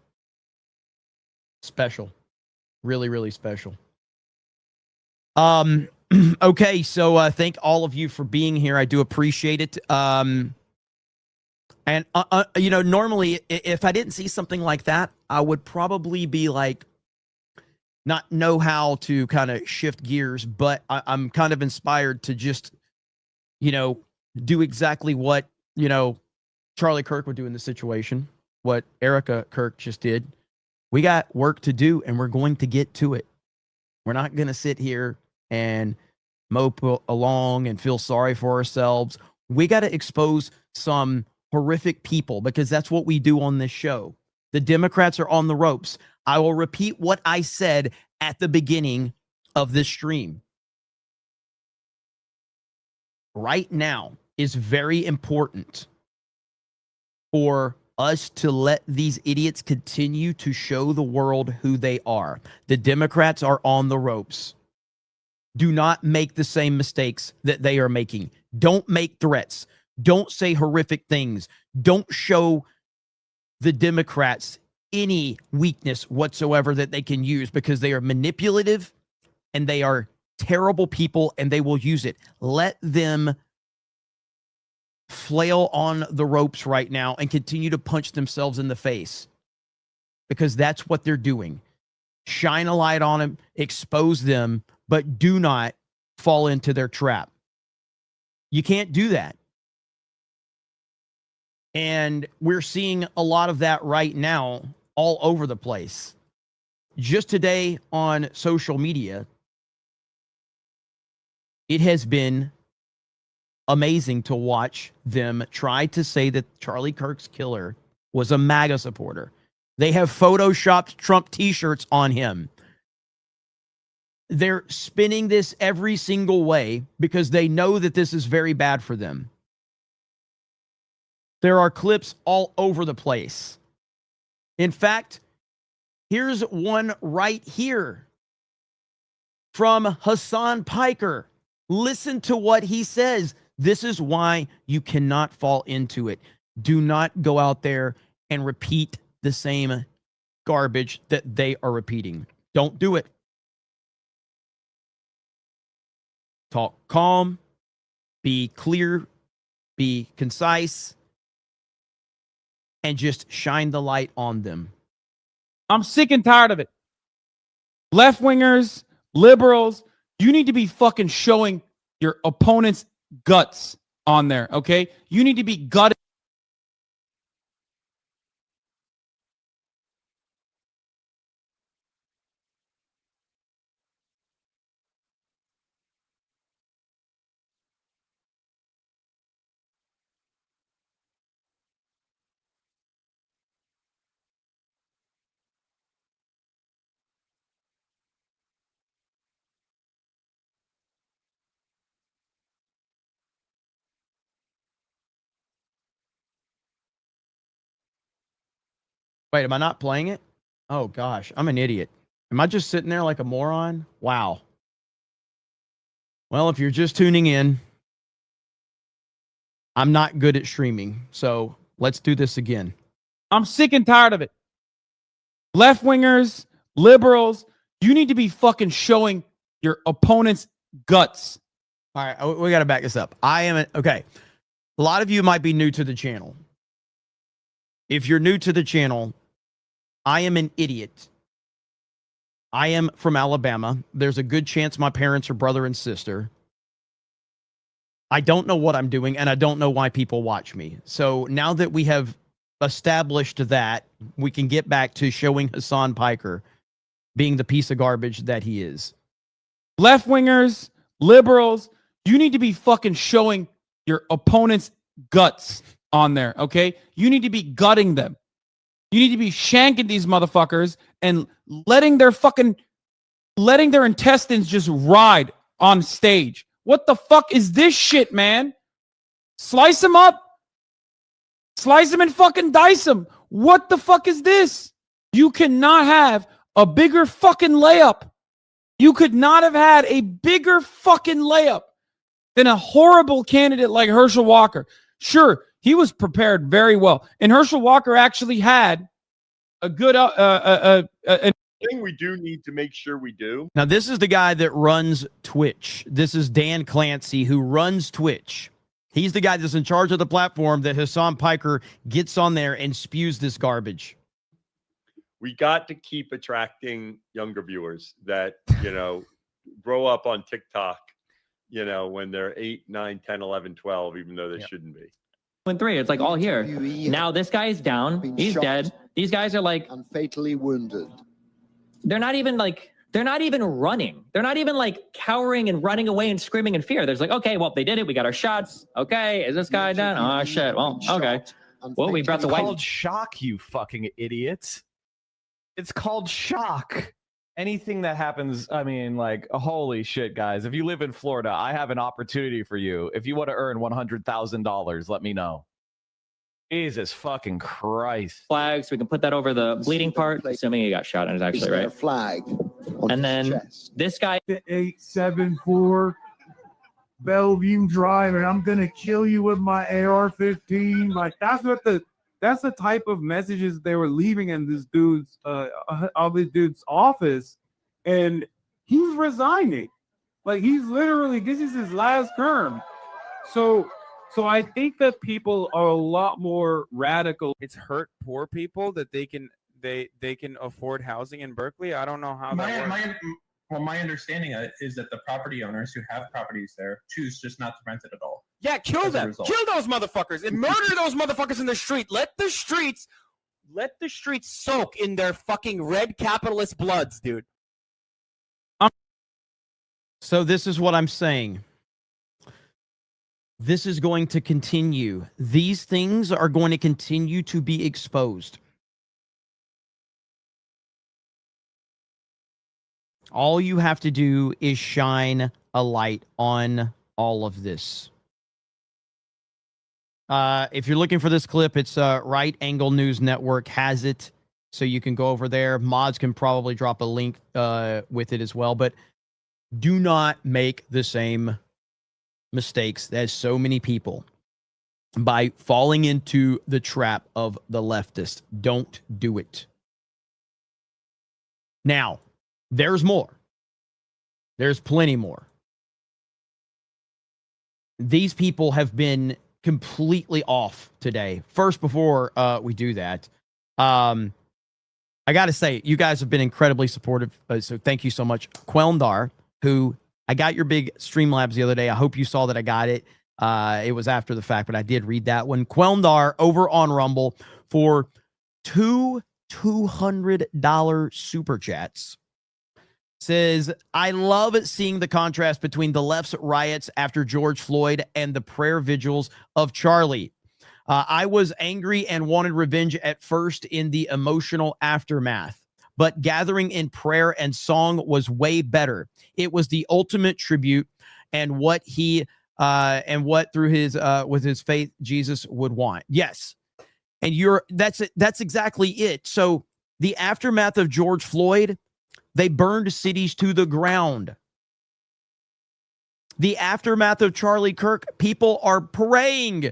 Special. Really, really special. Okay, so thank all of you for being here. I do appreciate it. And you know, normally if I didn't see something like that, I would probably be like, not know how to kind of shift gears, but I'm kind of inspired to just, you know, do exactly what, you know, Charlie Kirk would do in this situation, what Erika Kirk just did. We got work to do and we're going to get to it. We're not going to sit here and mope along and feel sorry for ourselves. We got to expose some horrific people because that's what we do on this show. The Democrats are on the ropes. I will repeat what I said at the beginning of this stream. Right now is very important for us to let these idiots continue to show the world who they are. The Democrats are on the ropes. Do not make the same mistakes that they are making. Don't make threats. Don't say horrific things. Don't show the Democrats any weakness whatsoever that they can use because they are manipulative and they are terrible people and they will use it. Let them flail on the ropes right now and continue to punch themselves in the face because that's what they're doing. Shine a light on them, expose them, but do not fall into their trap. You can't do that. And we're seeing a lot of that right now all over the place. Just today on social media, it has been amazing to watch them try to say that Charlie Kirk's killer was a MAGA supporter. They have photoshopped Trump t-shirts on him. They're spinning this every single way because they know that this is very bad for them. There are clips all over the place. In fact, here's one right here from Hassan Piker. Listen to what he says. This is why you cannot fall into it. Do not go out there and repeat the same garbage that they are repeating. Don't do it. Talk calm, be clear, be concise, and just shine the light on them. I'm sick and tired of it. Left-wingers, liberals, you need to be fucking showing your opponent's guts on there, okay? You need to be gutted. Wait, am I not playing it? Oh gosh, I'm an idiot. Am I just sitting there like a moron? Wow. Well, if you're just tuning in, I'm not good at streaming. So let's do this again. I'm sick and tired of it. Left-wingers, liberals, you need to be fucking showing your opponent's guts. All right, we got to back this up. Okay. A lot of you might be new to the channel. If you're new to the channel, I am an idiot. I am from Alabama. There's a good chance my parents are brother and sister. I don't know what I'm doing, and I don't know why people watch me. So now that we have established that, we can get back to showing Hassan Piker being the piece of garbage that he is. Left-wingers, liberals, you need to be fucking showing your opponent's guts on there, okay? You need to be gutting them. You need to be shanking these motherfuckers and letting their intestines just ride on stage. What the fuck is this shit, man? Slice them up. Slice them and fucking dice them. What the fuck is this? You cannot have a bigger fucking layup. You could not have had a bigger fucking layup than a horrible candidate like Herschel Walker. Sure, he was prepared very well. And Herschel Walker actually had a good thing we do need to make sure we do. Now, this is the guy that runs Twitch. This is Dan Clancy, who runs Twitch. He's the guy that's in charge of the platform that Hassan Piker gets on there and spews this garbage. We got to keep attracting younger viewers that, grow up on TikTok, when they're 8, 9, 10, 11, 12, even though they shouldn't be. 3, it's like all here. Now this guy is down. He's dead. These guys are like and fatally wounded. They're not even running. They're not even like cowering and running away and screaming in fear. There's like, okay, well, they did it. We got our shots. Okay, is this guy done? Oh shit. Well, okay. Well, we brought the white. It's called shock, you fucking idiots. It's called shock. Anything that happens, I mean, like, holy shit, guys. If you live in Florida, I have an opportunity for you. If you want to earn $100,000, let me know. Jesus fucking Christ. Flags. We can put that over the bleeding part, assuming he got shot and is actually right. A flag. And then this guy. 874 Bellevue Drive, and I'm gonna kill you with my AR-15. Like that's the type of messages they were leaving in this dude's office, and he's resigning. Like he's literally, this is his last term. So I think that people are a lot more radical. It's hurt poor people that they can afford housing in Berkeley. I don't know how that works. My understanding is that the property owners who have properties there choose just not to rent it at all. Yeah, kill them. Kill those motherfuckers and murder those motherfuckers in the street. Let the streets soak in their fucking red capitalist bloods, dude. So this is what I'm saying. This is going to continue. These things are going to continue to be exposed. All you have to do is shine a light on all of this. If you're looking for this clip, it's Right Angle News Network has it, so you can go over there. Mods can probably drop a link with it as well, but do not make the same mistakes as so many people by falling into the trap of the leftist. Don't do it. Now, there's more. There's plenty more. These people have been completely off today. First, before we do that, I got to say, you guys have been incredibly supportive. So thank you so much. Quelndar, who I got your big Streamlabs the other day. I hope you saw that I got it. It was after the fact, but I did read that one. Quelndar over on Rumble for two $200 super chats. Says, I love seeing the contrast between the left's riots after George Floyd and the prayer vigils of Charlie. I was angry and wanted revenge at first in the emotional aftermath, but gathering in prayer and song was way better. It was the ultimate tribute and what through his with his faith Jesus would want. Yes. And that's exactly it. So the aftermath of George Floyd, they burned cities to the ground. The aftermath of Charlie Kirk, people are praying.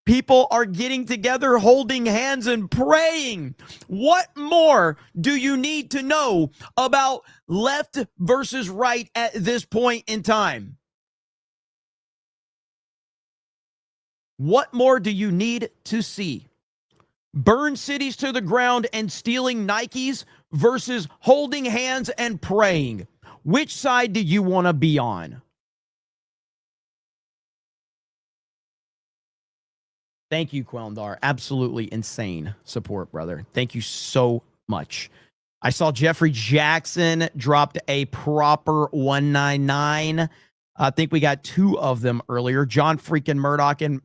People are getting together, holding hands and praying. What more do you need to know about left versus right at this point in time? What more do you need to see? Burn cities to the ground and stealing Nikes versus holding hands and praying. Which side do you want to be on? Thank you, Quelndar. Absolutely insane support, brother. Thank you so much. I saw Jeffrey Jackson dropped a proper 199. I think we got 2 of them earlier. John freaking Murdoch and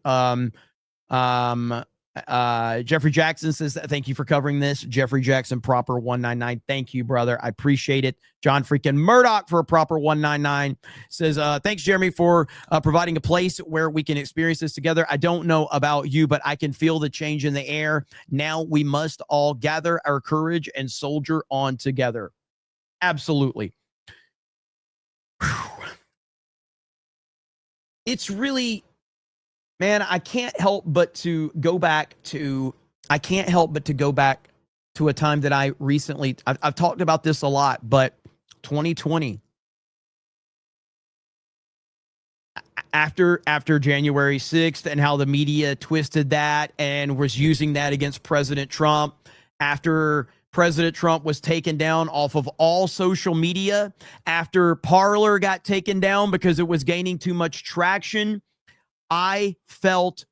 Jeffrey Jackson says, thank you for covering this. Jeffrey Jackson, proper 199. Thank you, brother. I appreciate it. John freaking Murdoch for a proper 199 says, thanks, Jeremy, for providing a place where we can experience this together. I don't know about you, but I can feel the change in the air. Now we must all gather our courage and soldier on together. Absolutely. It's really, man, I can't help but to go back to a time that I recently, I've talked about this a lot, but 2020, after January 6th and how the media twisted that and was using that against President Trump, after President Trump was taken down off of all social media, after Parler got taken down because it was gaining too much traction, I felt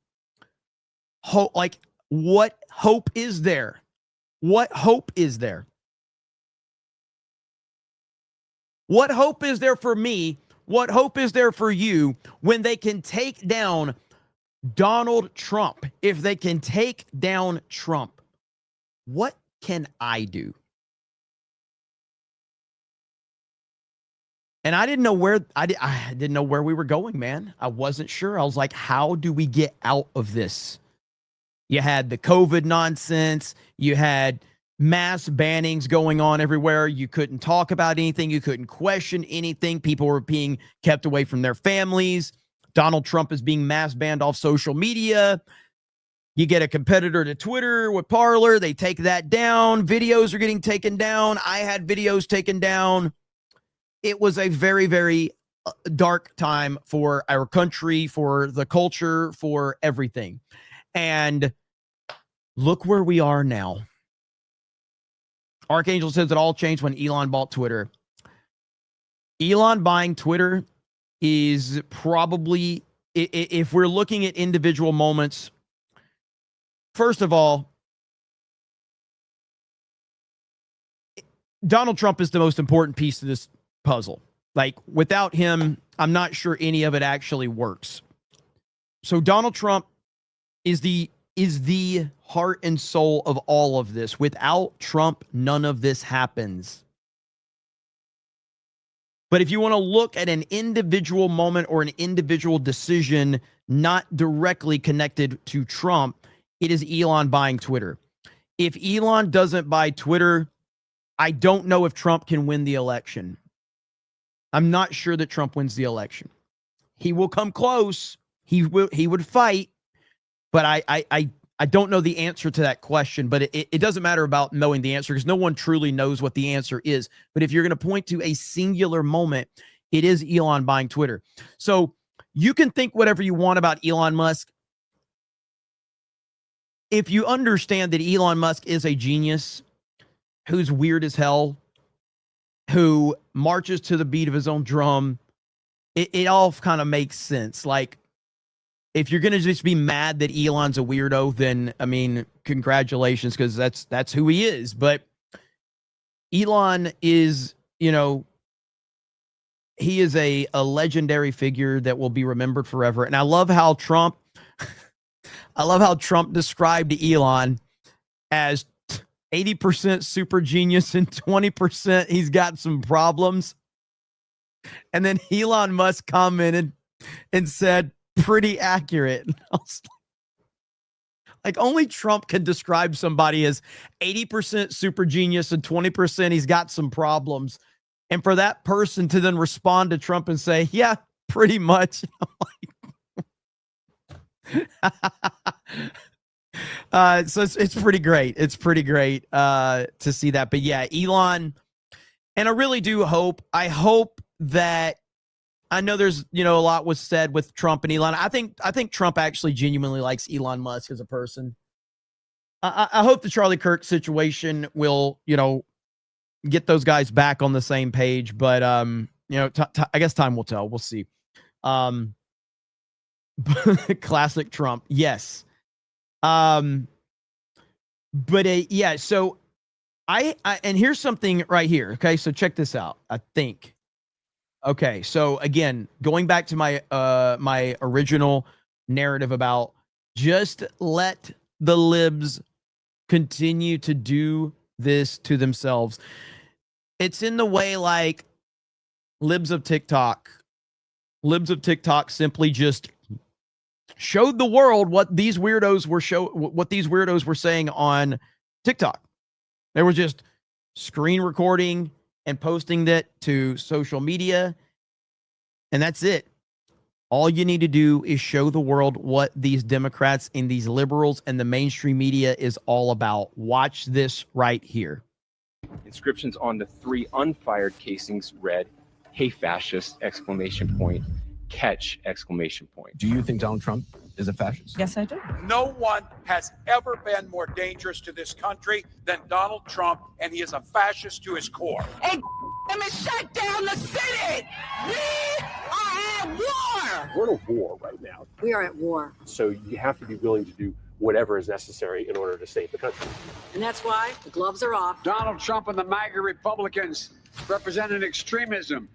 hope. Like, what hope is there? What hope is there? What hope is there for me? What hope is there for you when they can take down Donald Trump? If they can take down Trump, what can I do? And I didn't know where I didn't know where we were going, man. I wasn't sure. I was like, how do we get out of this? You had the COVID nonsense. You had mass bannings going on everywhere. You couldn't talk about anything. You couldn't question anything. People were being kept away from their families. Donald Trump is being mass banned off social media. You get a competitor to Twitter with Parler. They take that down. Videos are getting taken down. I had videos taken down. It was a very, very dark time for our country, for the culture, for everything. And look where we are now. Archangel says it all changed when Elon bought Twitter. Elon buying Twitter is probably, if we're looking at individual moments, first of all, Donald Trump is the most important piece of this puzzle. Like, without him, I'm not sure any of it actually works. So Donald Trump is the heart and soul of all of this. Without Trump, none of this happens. But if you want to look at an individual moment or an individual decision not directly connected to Trump, it is Elon buying Twitter. If Elon doesn't buy Twitter, I don't know if Trump can win the election. I'm not sure that Trump wins the election. He will come close. He would fight, but I don't know the answer to that question. But it doesn't matter about knowing the answer, because no one truly knows what the answer is. But if you're going to point to a singular moment, it is Elon buying Twitter. So you can think whatever you want about Elon Musk. If you understand that Elon Musk is a genius who's weird as hell, who marches to the beat of his own drum, it all kind of makes sense. Like, if you're going to just be mad that Elon's a weirdo, then, I mean, congratulations, because that's who he is. But Elon is, he is a legendary figure that will be remembered forever. And I love how Trump described Elon as 80% super genius and 20% he's got some problems. And then Elon Musk commented and said, pretty accurate. Like, only Trump can describe somebody as 80% super genius and 20% he's got some problems. And for that person to then respond to Trump and say, yeah, pretty much. So it's pretty great. It's pretty great to see that. But yeah, Elon, and I really do hope. I hope that I know there's a lot was said with Trump and Elon. I think Trump actually genuinely likes Elon Musk as a person. I hope the Charlie Kirk situation will get those guys back on the same page. But I guess time will tell. We'll see. Classic Trump, yes. But yeah. So I and here's something right here. Okay, so check this out. I think. Okay, so again, going back to my my original narrative about just let the libs continue to do this to themselves. It's in the way like libs of TikTok simply just showed the world what these weirdos were saying on TikTok. They were just screen recording and posting that to social media, and that's it. All you need to do is show the world what these Democrats and these liberals and the mainstream media is all about. Watch this right here. Inscriptions on the 3 unfired casings read, "Hey fascist!" Catch! Do you think Donald Trump is a fascist? Yes, I do. No one has ever been more dangerous to this country than Donald Trump, and he is a fascist to his core. Hey, let me shut down the city! We are at war! We're at a war right now. We are at war. So you have to be willing to do whatever is necessary in order to save the country. And that's why the gloves are off. Donald Trump and the MAGA Republicans represent an extremism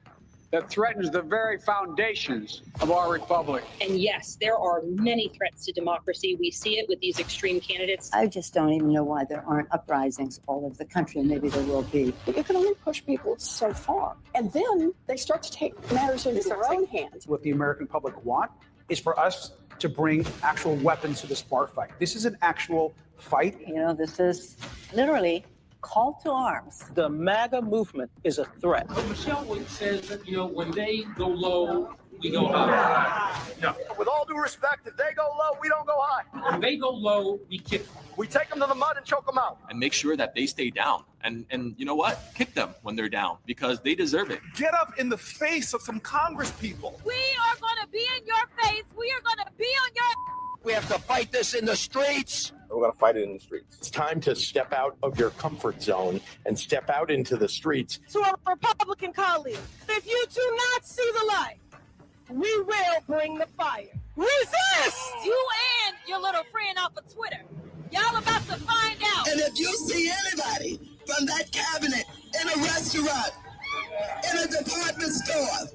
that threatens the very foundations of our republic. And yes, there are many threats to democracy. We see it with these extreme candidates. I just don't even know why there aren't uprisings all over the country, and maybe there will be. But you can only push people so far. And then they start to take matters into their own hands. What the American public want is for us to bring actual weapons to this bar fight. This is an actual fight. This is literally call to arms. The MAGA movement is a threat. Michelle says that, when they go low, we go high. No. With all due respect, if they go low, we don't go high. When they go low, we kick them. We take them to the mud and choke them out. And make sure that they stay down. And you know what? Kick them when they're down because they deserve it. Get up in the face of some Congress people. We are going to be in your face. We are going to be on your... We have to fight this in the streets. We're going to fight it in the streets. It's time to step out of your comfort zone and step out into the streets. To our Republican colleagues, if you do not see the light, we will bring the fire. Resist! You and your little friend off of Twitter. Y'all about to find out. And if you see anybody from that cabinet in a restaurant, in a department store,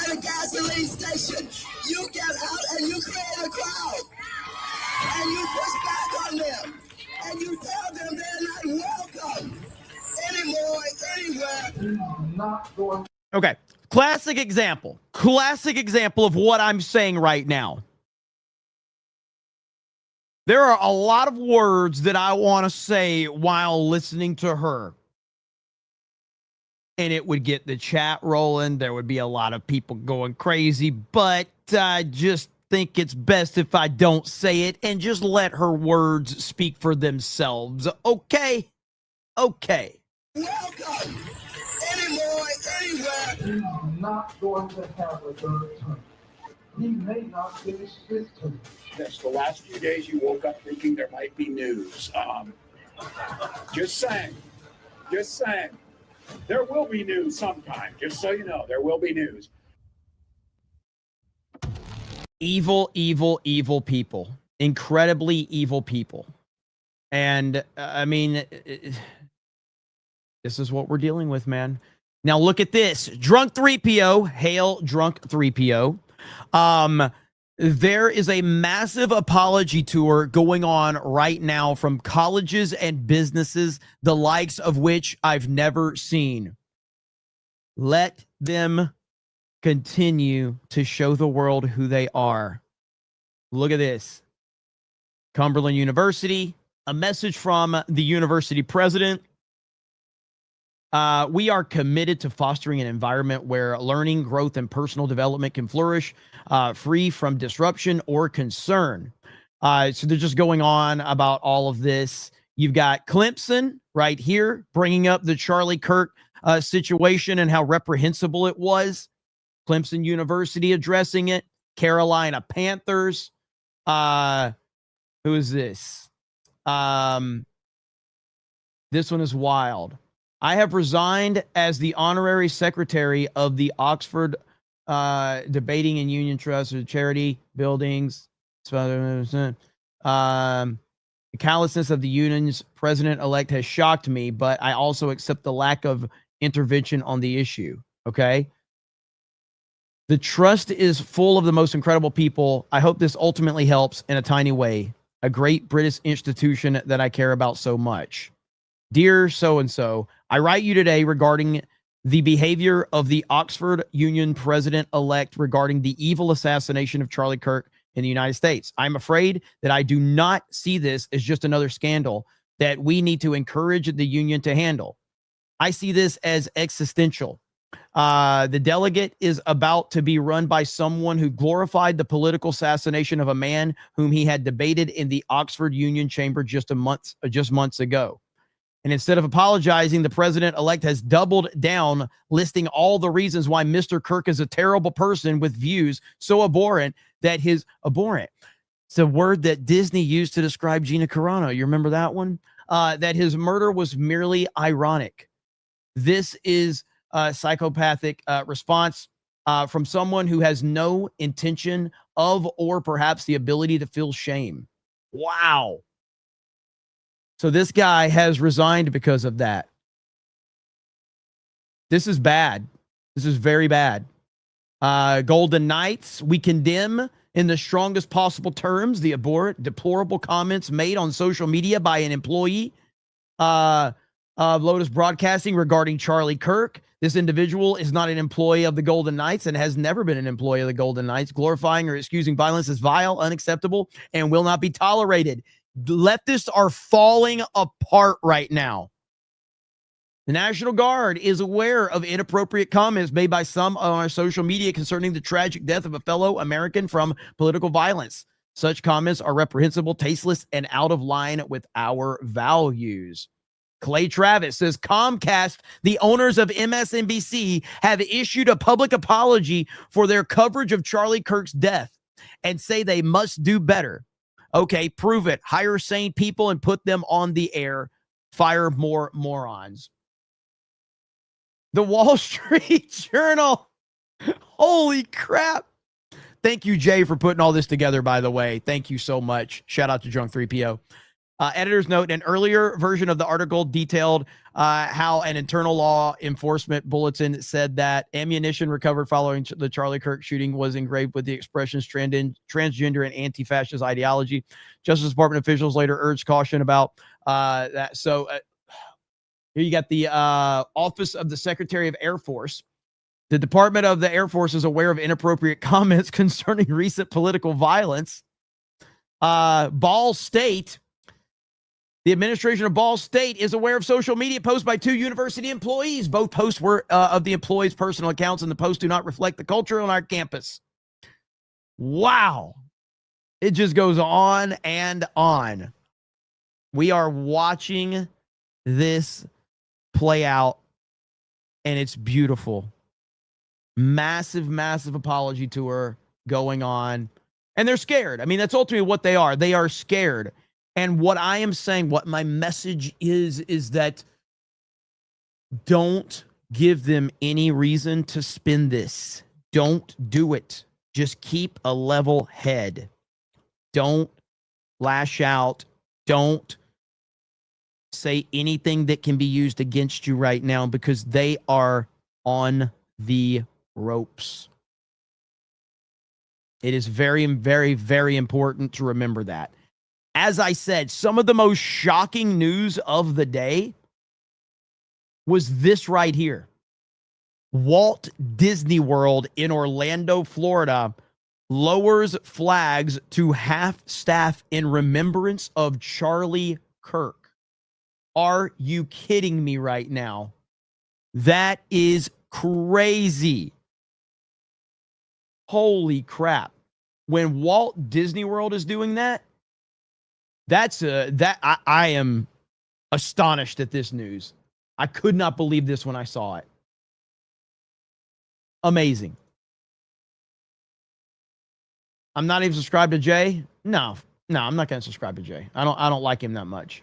at a gasoline station, you get out and you create a crowd. And you push back on them. And you tell them they're not welcome anymore, anywhere. Okay. Classic example of what I'm saying right now. There are a lot of words that I want to say while listening to her. And it would get the chat rolling. There would be a lot of people going crazy, but I just think it's best if I don't say it and just let her words speak for themselves. Okay? Okay. Welcome anymore, anywhere. He's not going to have a third term. He may not finish his term. Yes, the last few days you woke up thinking there might be news. Just saying. There will be news sometime. Just so you know, there will be news. Evil, evil, evil people. Incredibly evil people. And I mean, this is what we're dealing with, man. Now look at this. Drunk 3PO. Hail Drunk 3PO. There is a massive apology tour going on right now from colleges and businesses, the likes of which I've never seen. Let them continue to show the world who they are. Look at this. Cumberland University, a message from the university president. We are committed to fostering an environment where learning, growth, and personal development can flourish, free from disruption or concern. So they're just going on about all of this. You've got Clemson right here bringing up the Charlie Kirk situation and how reprehensible it was. Clemson University addressing it. Carolina Panthers. Who is this? This one is wild. I have resigned as the honorary secretary of the Oxford Debating and Union Trust of Charity Buildings. The callousness of the union's president-elect has shocked me, but I also accept the lack of intervention on the issue. Okay? The trust is full of the most incredible people. I hope this ultimately helps in a tiny way. A great British institution that I care about so much. Dear so-and-so, I write you today regarding the behavior of the Oxford Union president-elect regarding the evil assassination of Charlie Kirk in the United States. I'm afraid that I do not see this as just another scandal that we need to encourage the union to handle. I see this as existential. The delegate is about to be run by someone who glorified the political assassination of a man whom he had debated in the Oxford Union chamber just months ago. And instead of apologizing, the president-elect has doubled down, listing all the reasons why Mr. Kirk is a terrible person with views so abhorrent that his abhorrent. It's a word that Disney used to describe Gina Carano. You remember that one? That his murder was merely ironic. This is a psychopathic response from someone who has no intention of or perhaps the ability to feel shame. Wow. So this guy has resigned because of that. This is bad. This is very bad. Golden Knights, we condemn in the strongest possible terms the deplorable comments made on social media by an employee of Lotus Broadcasting regarding Charlie Kirk. This individual is not an employee of the Golden Knights and has never been an employee of the Golden Knights. Glorifying or excusing violence is vile, unacceptable, and will not be tolerated. Leftists are falling apart right now. The National Guard is aware of inappropriate comments made by some on our social media concerning the tragic death of a fellow American from political violence. Such comments are reprehensible, tasteless, and out of line with our values. Clay Travis says Comcast, the owners of MSNBC, have issued a public apology for their coverage of Charlie Kirk's death and say they must do better. Okay, prove it. Hire sane people and put them on the air. Fire more morons. The Wall Street Journal. Holy crap. Thank you, Jay, for putting all this together, by the way. Thank you so much. Shout out to Drunk 3PO. Editor's note, an earlier version of the article detailed how an internal law enforcement bulletin said that ammunition recovered following the Charlie Kirk shooting was engraved with the expressions transgender and anti-fascist ideology. Justice Department officials later urged caution about that. So here you got the Office of the Secretary of Air Force. The Department of the Air Force is aware of inappropriate comments concerning recent political violence. Ball State. The administration of Ball State is aware of social media posts by 2 university employees. Both posts were of the employees' personal accounts, and the posts do not reflect the culture on our campus. Wow. It just goes on and on. We are watching this play out, and it's beautiful. Massive, massive apology tour going on. And they're scared. I mean, that's ultimately what they are. They are scared. And what I am saying, what my message is that don't give them any reason to spin this. Don't do it. Just keep a level head. Don't lash out. Don't say anything that can be used against you right now because they are on the ropes. It is very, very, very important to remember that. As I said, some of the most shocking news of the day was this right here. Walt Disney World in Orlando, Florida, lowers flags to half staff in remembrance of Charlie Kirk. Are you kidding me right now? That is crazy. Holy crap. When Walt Disney World is doing that, I am astonished at this news. I could not believe this when I saw it. Amazing. I'm not even subscribed to Jay. No, I'm not going to subscribe to Jay. I don't like him that much.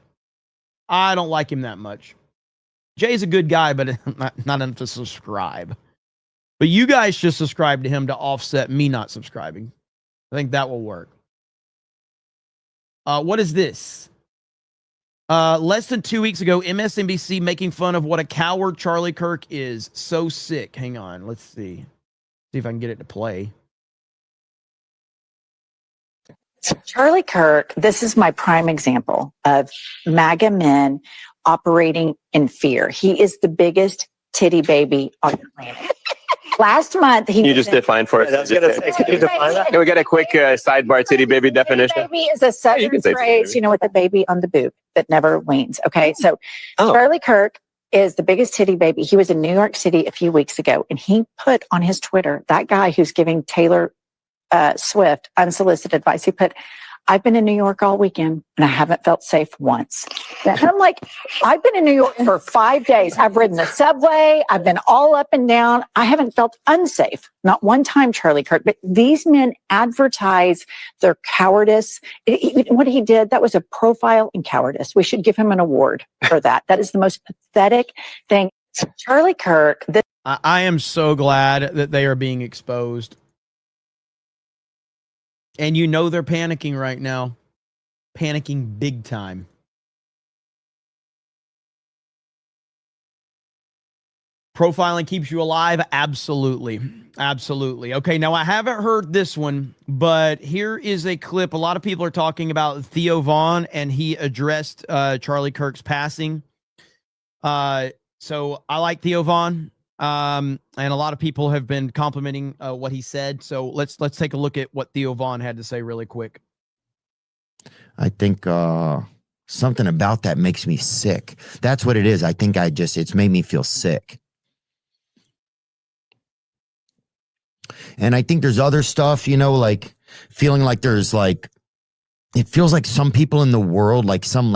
I don't like him that much. Jay's a good guy, but not enough to subscribe. But you guys should subscribe to him to offset me not subscribing. I think that will work. What is this? Less than 2 weeks ago, MSNBC making fun of what a coward Charlie Kirk is. So sick. Hang on. Let's see. See if I can get it to play. Charlie Kirk, this is my prime example of MAGA men operating in fear. He is the biggest titty baby on the planet. Last month, Can you just define for us? I was gonna say, can you define that? Can we get a quick sidebar titty baby definition? Baby is a southern phrase, with the baby on the boob that never weans. Okay, so Charlie Kirk is the biggest titty baby. He was in New York City a few weeks ago, and he put on his Twitter, that guy who's giving Taylor Swift unsolicited advice, he put, I've been in New York all weekend and I haven't felt safe once. And I'm like, I've been in New York for 5 days. I've ridden the subway. I've been all up and down. I haven't felt unsafe. Not one time, Charlie Kirk. But these men advertise their cowardice. What he did, that was a profile in cowardice. We should give him an award for that. That is the most pathetic thing. Charlie Kirk. I am so glad that they are being exposed. And they're panicking right now. Panicking big time. Profiling keeps you alive? Absolutely. Absolutely. Okay, now I haven't heard this one, but here is a clip. A lot of people are talking about Theo Vaughn, and he addressed Charlie Kirk's passing. So I like Theo Vaughn. And a lot of people have been complimenting what he said. So let's take a look at what Theo Vaughn had to say really quick. I think something about that makes me sick. That's what it is. I think it's made me feel sick. And I think there's other stuff, like feeling like there's it feels like some people in the world, like some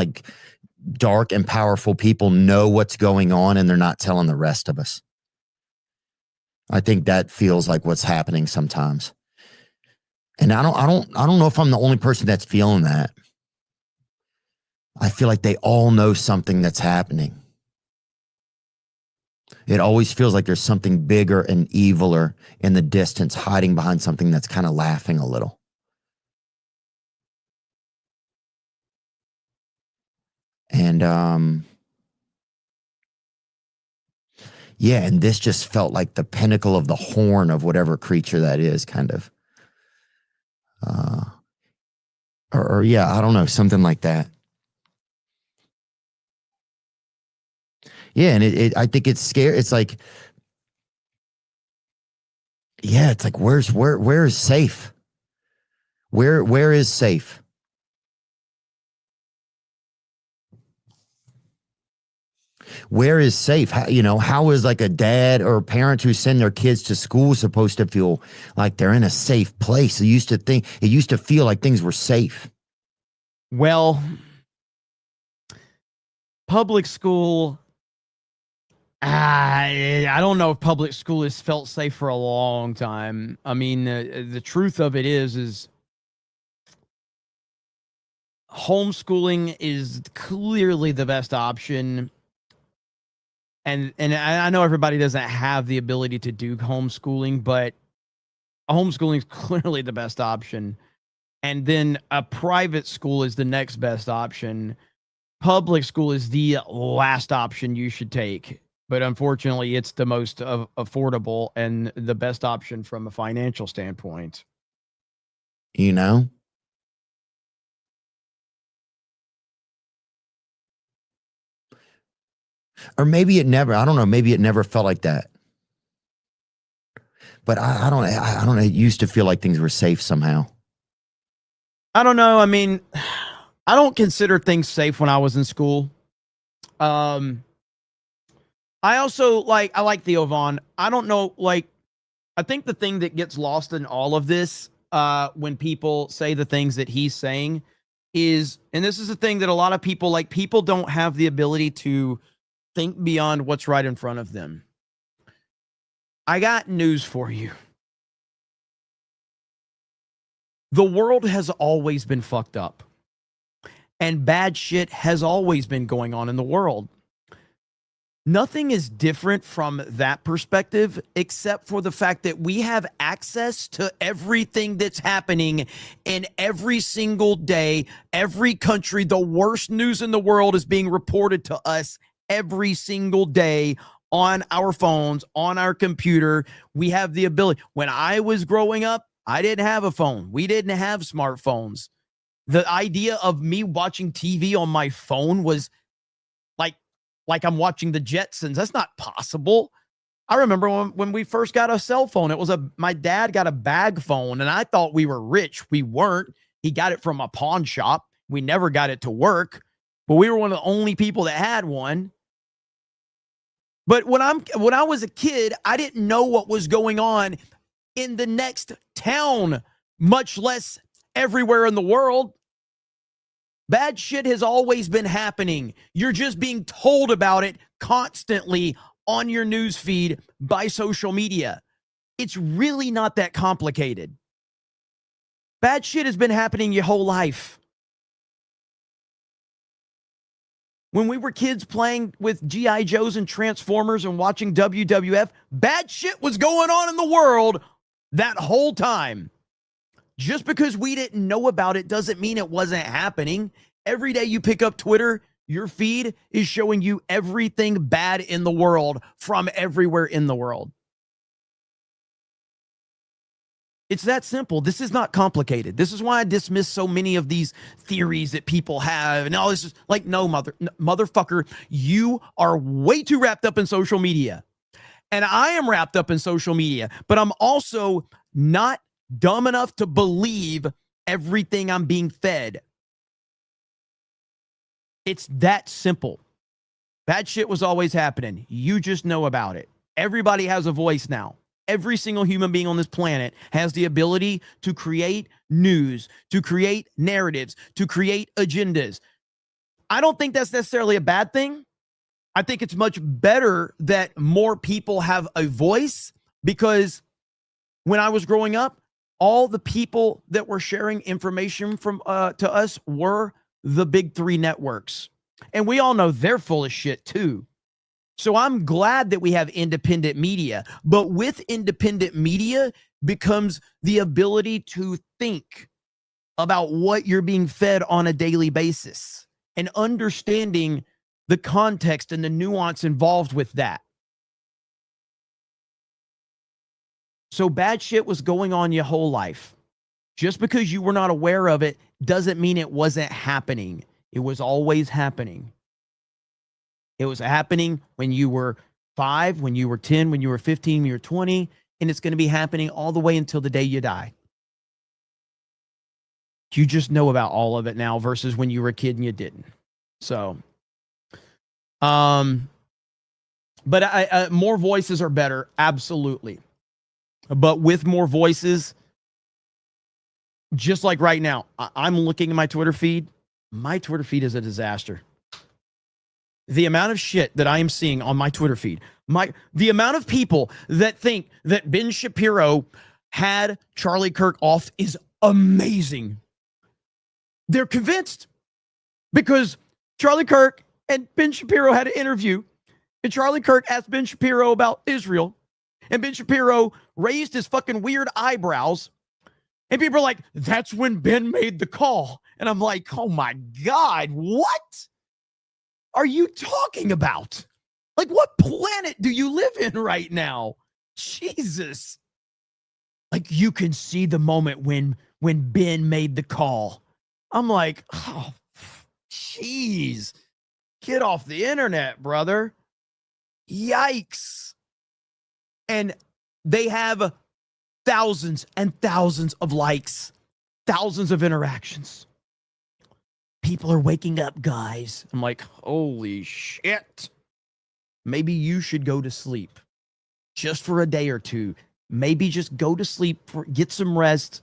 dark and powerful people know what's going on and they're not telling the rest of us. I think that feels like what's happening sometimes. And I don't know if I'm the only person that's feeling that. I feel like they all know something that's happening. It always feels like there's something bigger and eviler in the distance hiding behind something that's kind of laughing a little. And yeah, and this just felt like the pinnacle of the horn of whatever creature that is, kind of. Or yeah, I don't know, something like that. Yeah, and I think it's scary. It's like, yeah, it's like where is safe? Where is safe? Where is safe? How is like a dad or parents who send their kids to school supposed to feel like they're in a safe place? It used to feel like things were safe. Well, public school, I don't know if public school has felt safe for a long time. I mean, the truth of it is homeschooling is clearly the best option. And I know everybody doesn't have the ability to do homeschooling, but homeschooling is clearly the best option. And then a private school is the next best option. Public school is the last option you should take. But unfortunately, it's the most affordable and the best option from a financial standpoint. Or maybe it never, I don't know, maybe it never felt like that. But I don't know, it used to feel like things were safe somehow. I don't know. I mean, I don't consider things safe when I was in school. I also I like Theo Vaughn. I don't know, I think the thing that gets lost in all of this, when people say the things that he's saying is, and this is the thing that a lot of people, people don't have the ability to think beyond what's right in front of them. I got news for you. The world has always been fucked up, and bad shit has always been going on in the world. Nothing is different from that perspective, except for the fact that we have access to everything that's happening in every single day, every country. The worst news in the world is being reported to us every single day on our phones, on our computer. We have the ability. When I was growing up, I didn't have a phone. We didn't have smartphones. The idea of me watching TV on my phone was like I'm watching the Jetsons. That's not possible. I remember when we first got a cell phone, my dad got a bag phone, and I thought we were rich. We weren't. He got it from a pawn shop. We never got it to work, but we were one of the only people that had one. But when I was a kid, I didn't know what was going on in the next town, much less everywhere in the world. Bad shit has always been happening. You're just being told about it constantly on your news feed by social media. It's really not that complicated. Bad shit has been happening your whole life. When we were kids playing with G.I. Joes and Transformers and watching WWF, bad shit was going on in the world that whole time. Just because we didn't know about it doesn't mean it wasn't happening. Every day you pick up Twitter, your feed is showing you everything bad in the world from everywhere in the world. It's that simple. This is not complicated. This is why I dismiss so many of these theories that people have. And all this is no, motherfucker, you are way too wrapped up in social media. And I am wrapped up in social media, but I'm also not dumb enough to believe everything I'm being fed. It's that simple. Bad shit was always happening. You just know about it. Everybody has a voice now. Every single human being on this planet has the ability to create news, to create narratives, to create agendas. I don't think that's necessarily a bad thing. I think it's much better that more people have a voice, because when I was growing up, all the people that were sharing information from to us were the big three networks. And we all know they're full of shit too. So I'm glad that we have independent media, but with independent media becomes the ability to think about what you're being fed on a daily basis and understanding the context and the nuance involved with that. So bad shit was going on your whole life. Just because you were not aware of it doesn't mean it wasn't happening. It was always happening. It was happening when you were 5, when you were 10, when you were 15, when you were 20, and it's going to be happening all the way until the day you die. You just know about all of it now versus when you were a kid and you didn't. So, but more voices are better, absolutely. But with more voices, just like right now, I'm looking at my Twitter feed. My Twitter feed is a disaster. The amount of shit that I am seeing on my Twitter feed, the amount of people that think that Ben Shapiro had Charlie Kirk off is amazing. They're convinced because Charlie Kirk and Ben Shapiro had an interview, and Charlie Kirk asked Ben Shapiro about Israel, and Ben Shapiro raised his fucking weird eyebrows, and people are like, that's when Ben made the call. And I'm like, oh my God, what are you talking about? Like, what planet do you live in right now? Jesus. Like, you can see the moment when Ben made the call. I'm like, oh, jeez. Get off the internet, brother. Yikes. And they have thousands and thousands of likes, thousands of interactions. People are waking up, guys. I'm like, holy shit. maybe you should go to sleep just for a day or two. Maybe just go to sleep, get some rest,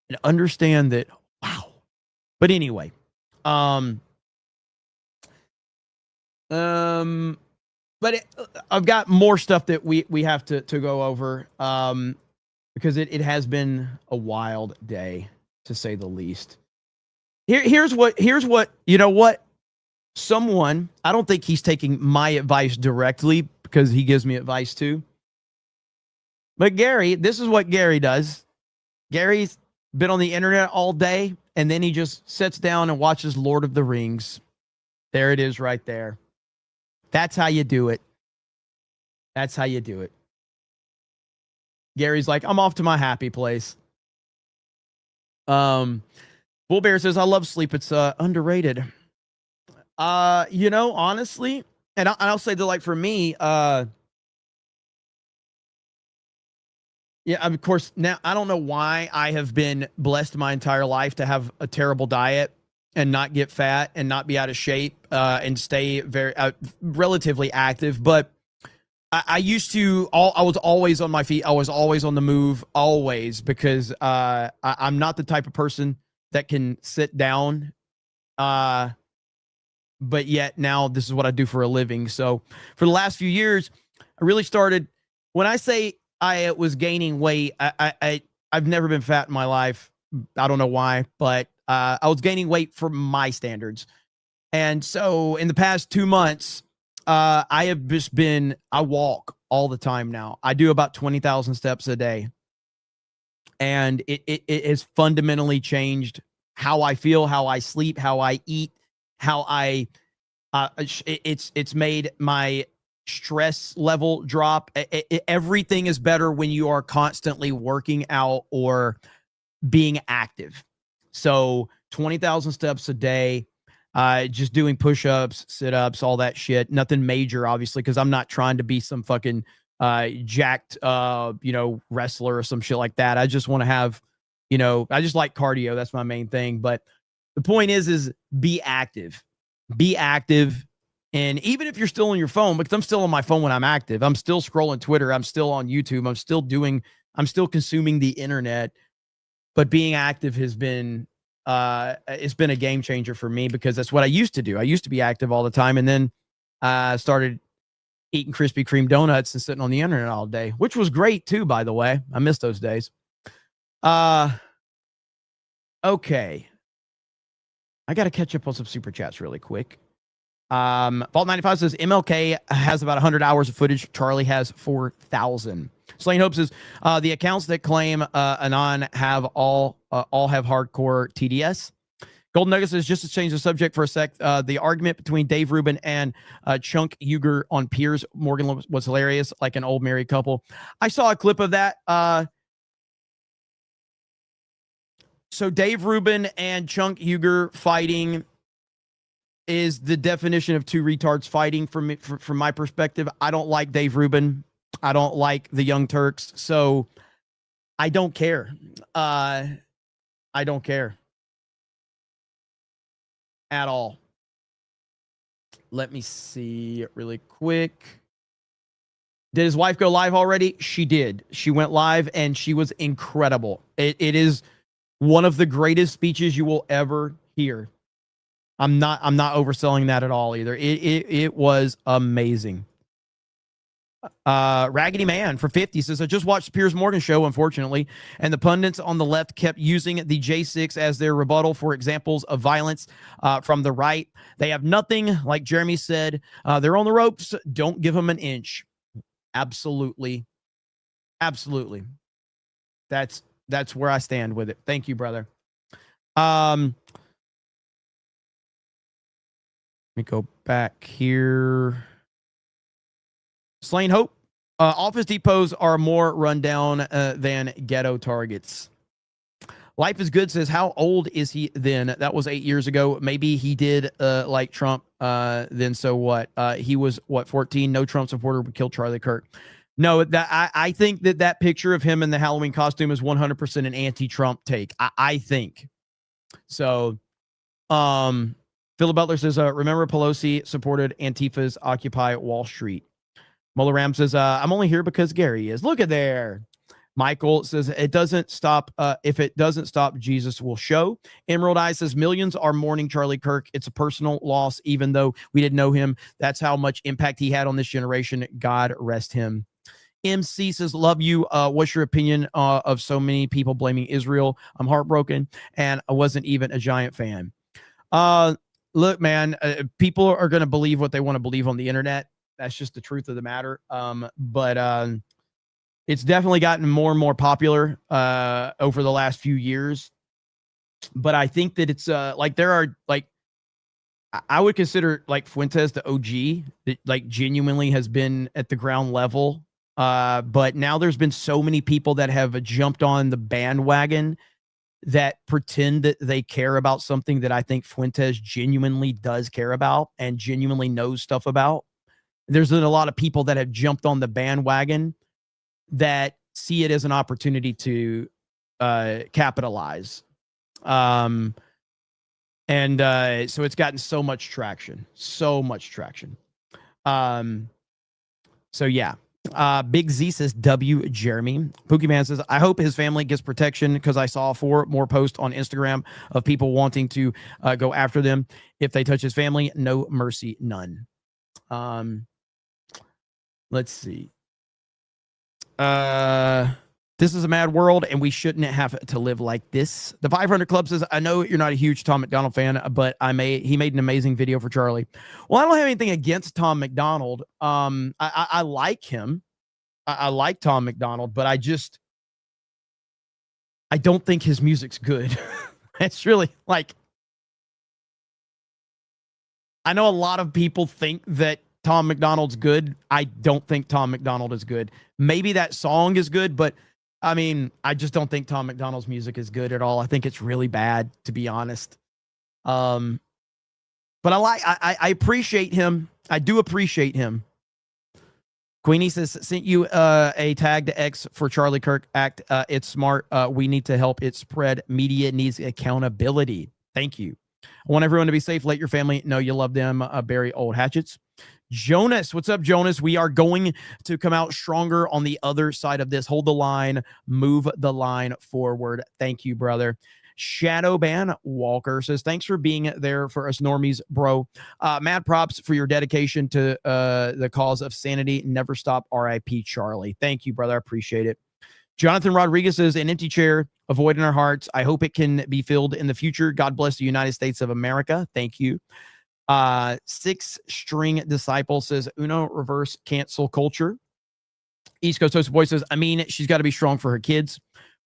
and understand that, wow. But anyway, but I've got more stuff that we have to go over, because it has been a wild day, to say the least. Here's what, you know what? Someone, I don't think he's taking my advice directly because he gives me advice too. But Gary, this is what Gary does. Gary's been on the internet all day, and then he just sits down and watches Lord of the Rings. There it is right there. That's how you do it. That's how you do it. Gary's like, I'm off to my happy place. Bull Bear says, I love sleep. It's underrated. You know, honestly, and I'll say that, like, for me, yeah, of course, now I don't know why I have been blessed my entire life to have a terrible diet and not get fat and not be out of shape, and stay very relatively active. But I used to, I was always on my feet. I was always on the move, always, because I'm not the type of person that can sit down. But yet now this is what I do for a living. So for the last few years, I really started, when I say I was gaining weight, I've never been fat in my life. I don't know why, but I was gaining weight for my standards. And so in the past 2 months, I have just been, I walk all the time now. I do about 20,000 steps a day. And it has fundamentally changed how I feel, how I sleep, how I eat, how I, it's made my stress level drop. Everything is better when you are constantly working out or being active. So 20,000 steps a day, just doing push-ups, sit-ups, all that shit. Nothing major, obviously, because I'm not trying to be some fucking jacked, wrestler or some shit like that. I just want to have, I just like cardio. That's my main thing. But the point is be active. Be active. And even if you're still on your phone, because I'm still on my phone when I'm active, I'm still scrolling Twitter, I'm still on YouTube, I'm still consuming the internet. But being active has been, it's been a game changer for me, because that's what I used to do. I used to be active all the time, and then I started eating Krispy Kreme donuts and sitting on the internet all day, which was great too, by the way. I miss those days. Okay. I got to catch up on some super chats really quick. Vault 95 says MLK has about 100 hours of footage. Charlie has 4,000. Slain Hope says the accounts that claim Anon have all have hardcore TDS. Golden Nugget says, just to change the subject for a sec, the argument between Dave Rubin and Chunk Uger on Piers Morgan was hilarious, like an old married couple. I saw a clip of that. So Dave Rubin and Chunk Uger fighting is the definition of two retards fighting from my perspective. I don't like Dave Rubin. I don't like the Young Turks. So I don't care. I don't care at all. Let me see really quick. Did his wife go live already? She did. She went live and she was incredible. It is one of the greatest speeches you will ever hear. I'm not overselling that at all either. It was amazing. Raggedy Man for 50 says, I just watched the Piers Morgan show, unfortunately, and the pundits on the left kept using the J6 as their rebuttal for examples of violence from the right. They have nothing, like Jeremy said. They're on the ropes. Don't give them an inch. Absolutely. Absolutely. That's where I stand with it. Thank you, brother. Let me go back here. Slain Hope. Office depots are more rundown than ghetto targets. Life is Good says, how old is he then? That was 8 years ago. Maybe he did like Trump. Then so what? He was, 14? No Trump supporter would kill Charlie Kirk. No, that I think that picture of him in the Halloween costume is 100% an anti-Trump take. I think. So, for Philip Butler says, remember Pelosi supported Antifa's Occupy Wall Street. Muller Ram says, I'm only here because Gary is. Look at there. Michael says, it doesn't stop. If it doesn't stop, Jesus will show. Emerald Eye says, millions are mourning Charlie Kirk. It's a personal loss, even though we didn't know him. That's how much impact he had on this generation. God rest him. MC says, love you. What's your opinion of so many people blaming Israel? I'm heartbroken, and I wasn't even a giant fan. Look, man, people are going to believe what they want to believe on the internet. That's just the truth of the matter. But it's definitely gotten more and more popular over the last few years. But I think that it's like there are like I would consider like Fuentes the OG that like genuinely has been at the ground level. But now there's been so many people that have jumped on the bandwagon that pretend that they care about something that I think Fuentes genuinely does care about and genuinely knows stuff about. There's been a lot of people that have jumped on the bandwagon that see it as an opportunity to capitalize. So it's gotten so much traction. So yeah. Big Z says W Jeremy. Pookie Man says, I hope his family gets protection because I saw 4 more posts on Instagram of people wanting to go after them. If they touch his family, no mercy, none. Let's see. This is a mad world, and we shouldn't have to live like this. The 500 Club says, I know you're not a huge Tom McDonald fan, but he made an amazing video for Charlie. Well, I don't have anything against Tom McDonald. I like him. I like Tom McDonald, but I don't think his music's good. It's really like, I know a lot of people think that Tom McDonald's good. I don't think Tom McDonald is good. Maybe that song is good, but I mean, I just don't think Tom McDonald's music is good at all. I think it's really bad, to be honest. But I appreciate him. I do appreciate him. Queenie says, sent you a tag to X for Charlie Kirk act. It's smart. We need to help it spread. Media needs accountability. Thank you. I want everyone to be safe. Let your family know you love them. Bury old hatchets. Jonas, what's up, Jonas? We are going to come out stronger on the other side of this. Hold the line, move the line forward. Thank you, brother. Shadowban Walker says, thanks for being there for us normies, bro. Mad props for your dedication to the cause of sanity. Never stop. RIP Charlie. Thank you, brother. I appreciate it. Jonathan Rodriguez says, an empty chair, a void in our hearts. I hope it can be filled in the future. God bless the United States of America. Thank you. 6 String Disciple says, Uno reverse cancel culture. East Coast Toast Boy says, I mean, she's got to be strong for her kids.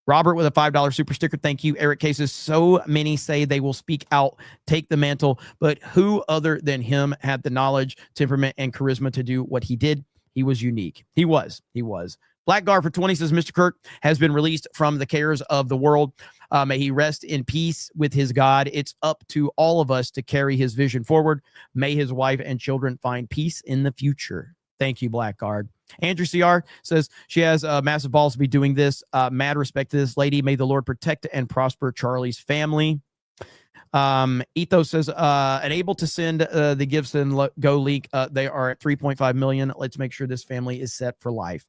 Robert with a $5 super sticker. Thank you. Eric K says, so many say they will speak out, take the mantle, but who other than him had the knowledge, temperament, and charisma to do what he did? He was unique. He was. Blackguard for 20 says, Mr. Kirk has been released from the cares of the world. May he rest in peace with his God. It's up to all of us to carry his vision forward. May his wife and children find peace in the future. Thank you, Blackguard. Andrew CR says she has massive balls to be doing this. Mad respect to this lady. May the Lord protect and prosper Charlie's family. Ethos says, unable to send the Gibson Go link. They are at 3.5 million. Let's make sure this family is set for life.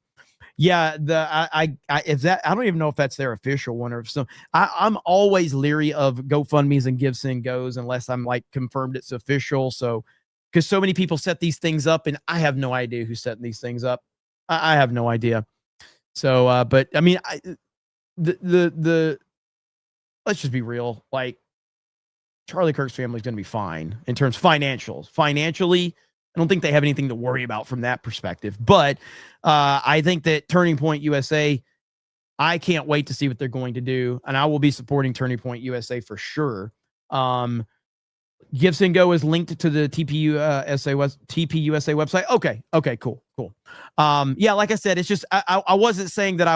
Yeah, if that, I don't even know if that's their official one or if so. I'm always leery of GoFundMe's and Gibson Goes unless I'm like confirmed it's official. So, because so many people set these things up, and I have no idea who's setting these things up. I have no idea. So, but I mean, let's just be real. Like, Charlie Kirk's family is going to be fine in terms of financials. Financially, I don't think they have anything to worry about from that perspective. But I think that Turning Point USA, I can't wait to see what they're going to do. And I will be supporting Turning Point USA for sure. Gibson Go is linked to the TPUSA website. Okay, cool. Yeah, like I said, it's just, I wasn't saying that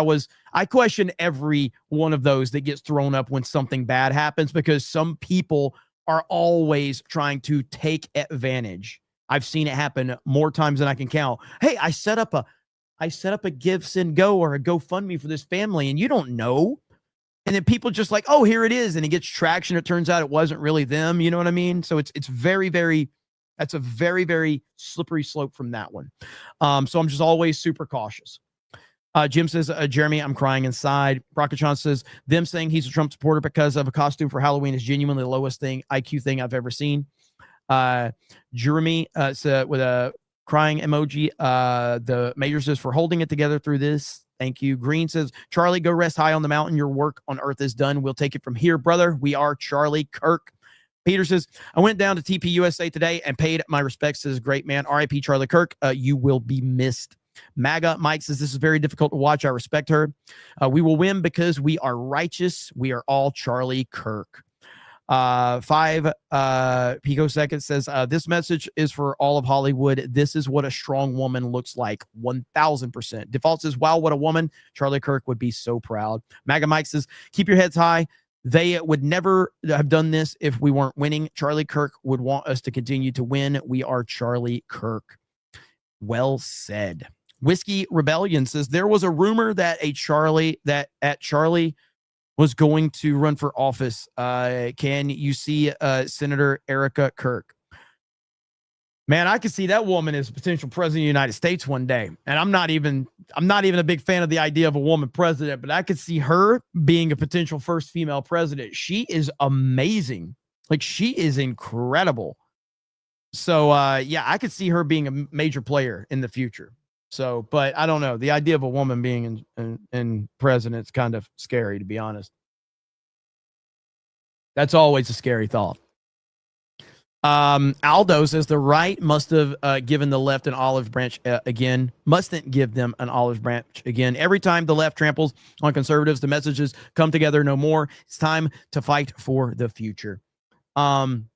I question every one of those that gets thrown up when something bad happens, because some people are always trying to take advantage. I've seen it happen more times than I can count. Hey, I set up a Gibson Go or a GoFundMe for this family, and you don't know. And then people just like, oh, here it is. And it gets traction. It turns out it wasn't really them. You know what I mean? So it's very, very, that's a very, very slippery slope from that one. So I'm just always super cautious. Jim says, Jeremy, I'm crying inside. Brockachan says, them saying he's a Trump supporter because of a costume for Halloween is genuinely the lowest IQ thing I've ever seen. Jeremy so with a crying emoji. The Major says, for holding it together through this. Thank you. Green says, Charlie, go rest high on the mountain. Your work on earth is done. We'll take it from here, brother. We are Charlie Kirk. Peter says, I went down to TPUSA today and paid my respects to this great man. RIP Charlie Kirk. You will be missed. MAGA Mike says, this is very difficult to watch. I respect her. We will win because we are righteous. We are all Charlie Kirk. 5 picoseconds says, this message is for all of Hollywood. This is what a strong woman looks like. 1000%. Default says, wow, what a woman. Charlie Kirk would be so proud. MAGA Mike says, keep your heads high. They would never have done this if we weren't winning. Charlie Kirk would want us to continue to win. We are Charlie Kirk. Well said. Whiskey Rebellion says, there was a rumor that Charlie was going to run for office. Can you see Senator Erika Kirk? Man, I could see that woman as a potential president of the United States one day. And I'm not even a big fan of the idea of a woman president, but I could see her being a potential first female president. She is amazing. Like, she is incredible. So yeah, I could see her being a major player in the future. So, but I don't know. The idea of a woman being in president's kind of scary, to be honest. That's always a scary thought. Aldo says the right must have given the left an olive branch again. Mustn't give them an olive branch again. Every time the left tramples on conservatives, the messages come together no more. It's time to fight for the future. NYBSFP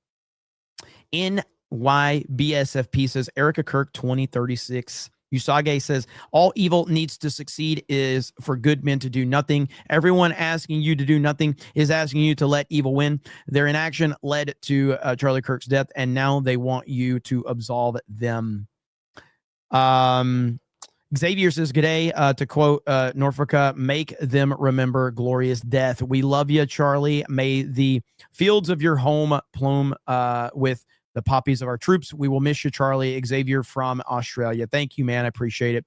says Erika Kirk 2036. Usage says, all evil needs to succeed is for good men to do nothing. Everyone asking you to do nothing is asking you to let evil win. Their inaction led to Charlie Kirk's death, and now they want you to absolve them. Xavier says, g'day, to quote Norfolk, make them remember glorious death. We love you, Charlie. May the fields of your home plume with the poppies of our troops. We will miss you, Charlie. Xavier from Australia. Thank you, man. I appreciate it.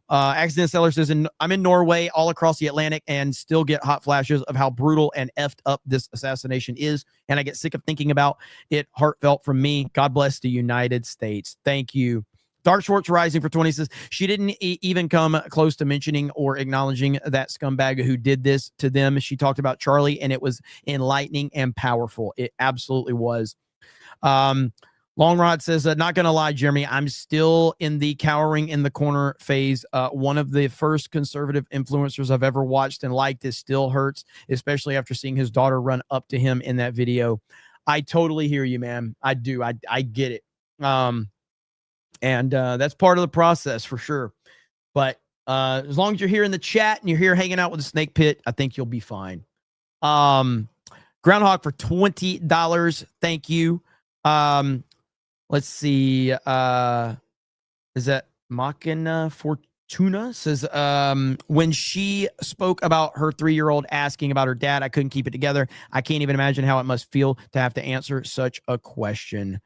Accident Seller says, I'm in Norway, all across the Atlantic, and still get hot flashes of how brutal and effed up this assassination is. And I get sick of thinking about it. Heartfelt from me. God bless the United States. Thank you. Dark Schwartz Rising for 20 says, she didn't even come close to mentioning or acknowledging that scumbag who did this to them. She talked about Charlie, and it was enlightening and powerful. It absolutely was. Long Rod says, not gonna lie, Jeremy, I'm still in the cowering in the corner phase. One of the first conservative influencers I've ever watched and liked. It still hurts, especially after seeing his daughter run up to him in that video. I totally hear you, man. I do. I get it. And that's part of the process for sure. But as long as you're here in the chat and you're here hanging out with the Snake Pit, I think you'll be fine. Groundhog for $20. Thank you. Let's see. Is that Machina Fortuna says, when she spoke about her 3-year-old asking about her dad, I couldn't keep it together. I can't even imagine how it must feel to have to answer such a question.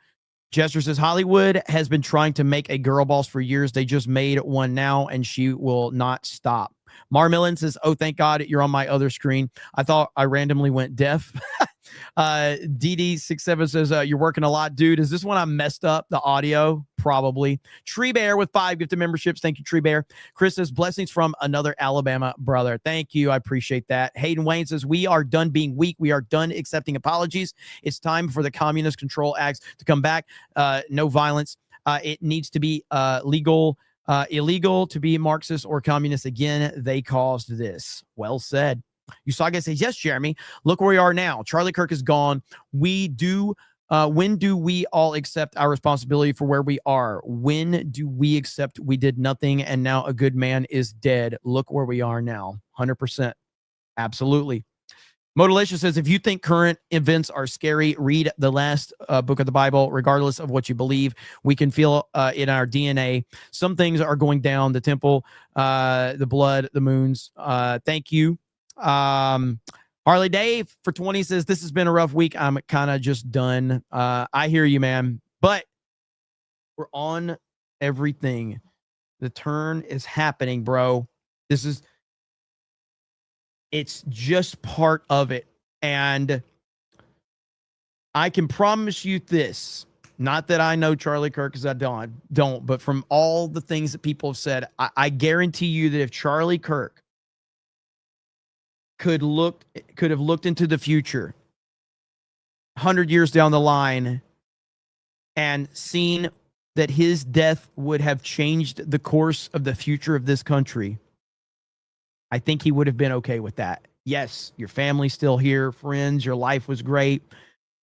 Jester says, Hollywood has been trying to make a girl boss for years. They just made one now, and she will not stop. Marmillan says, oh, thank God you're on my other screen. I thought I randomly went deaf. DD67 says, you're working a lot, dude. Is this one I messed up the audio? Probably. Tree Bear with 5 gifted memberships. Thank you, Tree Bear. Chris says, blessings from another Alabama brother. Thank you. I appreciate that. Hayden Wayne says, we are done being weak. We are done accepting apologies. It's time for the Communist Control Acts to come back. No violence. It needs to be illegal to be Marxist or communist again. They caused this. Well said. Usage says, yes, Jeremy, look where we are now. Charlie Kirk is gone. When do we all accept our responsibility for where we are? When do we accept we did nothing and now a good man is dead? Look where we are now. 100%. Absolutely. Modalicious says, if you think current events are scary, read the last book of the Bible. Regardless of what you believe, we can feel in our DNA. Some things are going down. The temple, the blood, the moons. Thank you. Harley Dave for 20 says, this has been a rough week. I'm kind of just done. I hear you, man. But we're on everything. The turn is happening, bro. It's just part of it. And I can promise you this. Not that I know Charlie Kirk, because I don't, but from all the things that people have said, I guarantee you that if Charlie Kirk could have looked into the future 100 years down the line and seen that his death would have changed the course of the future of this country, I think he would have been okay with that. Yes, your family's still here, friends, your life was great.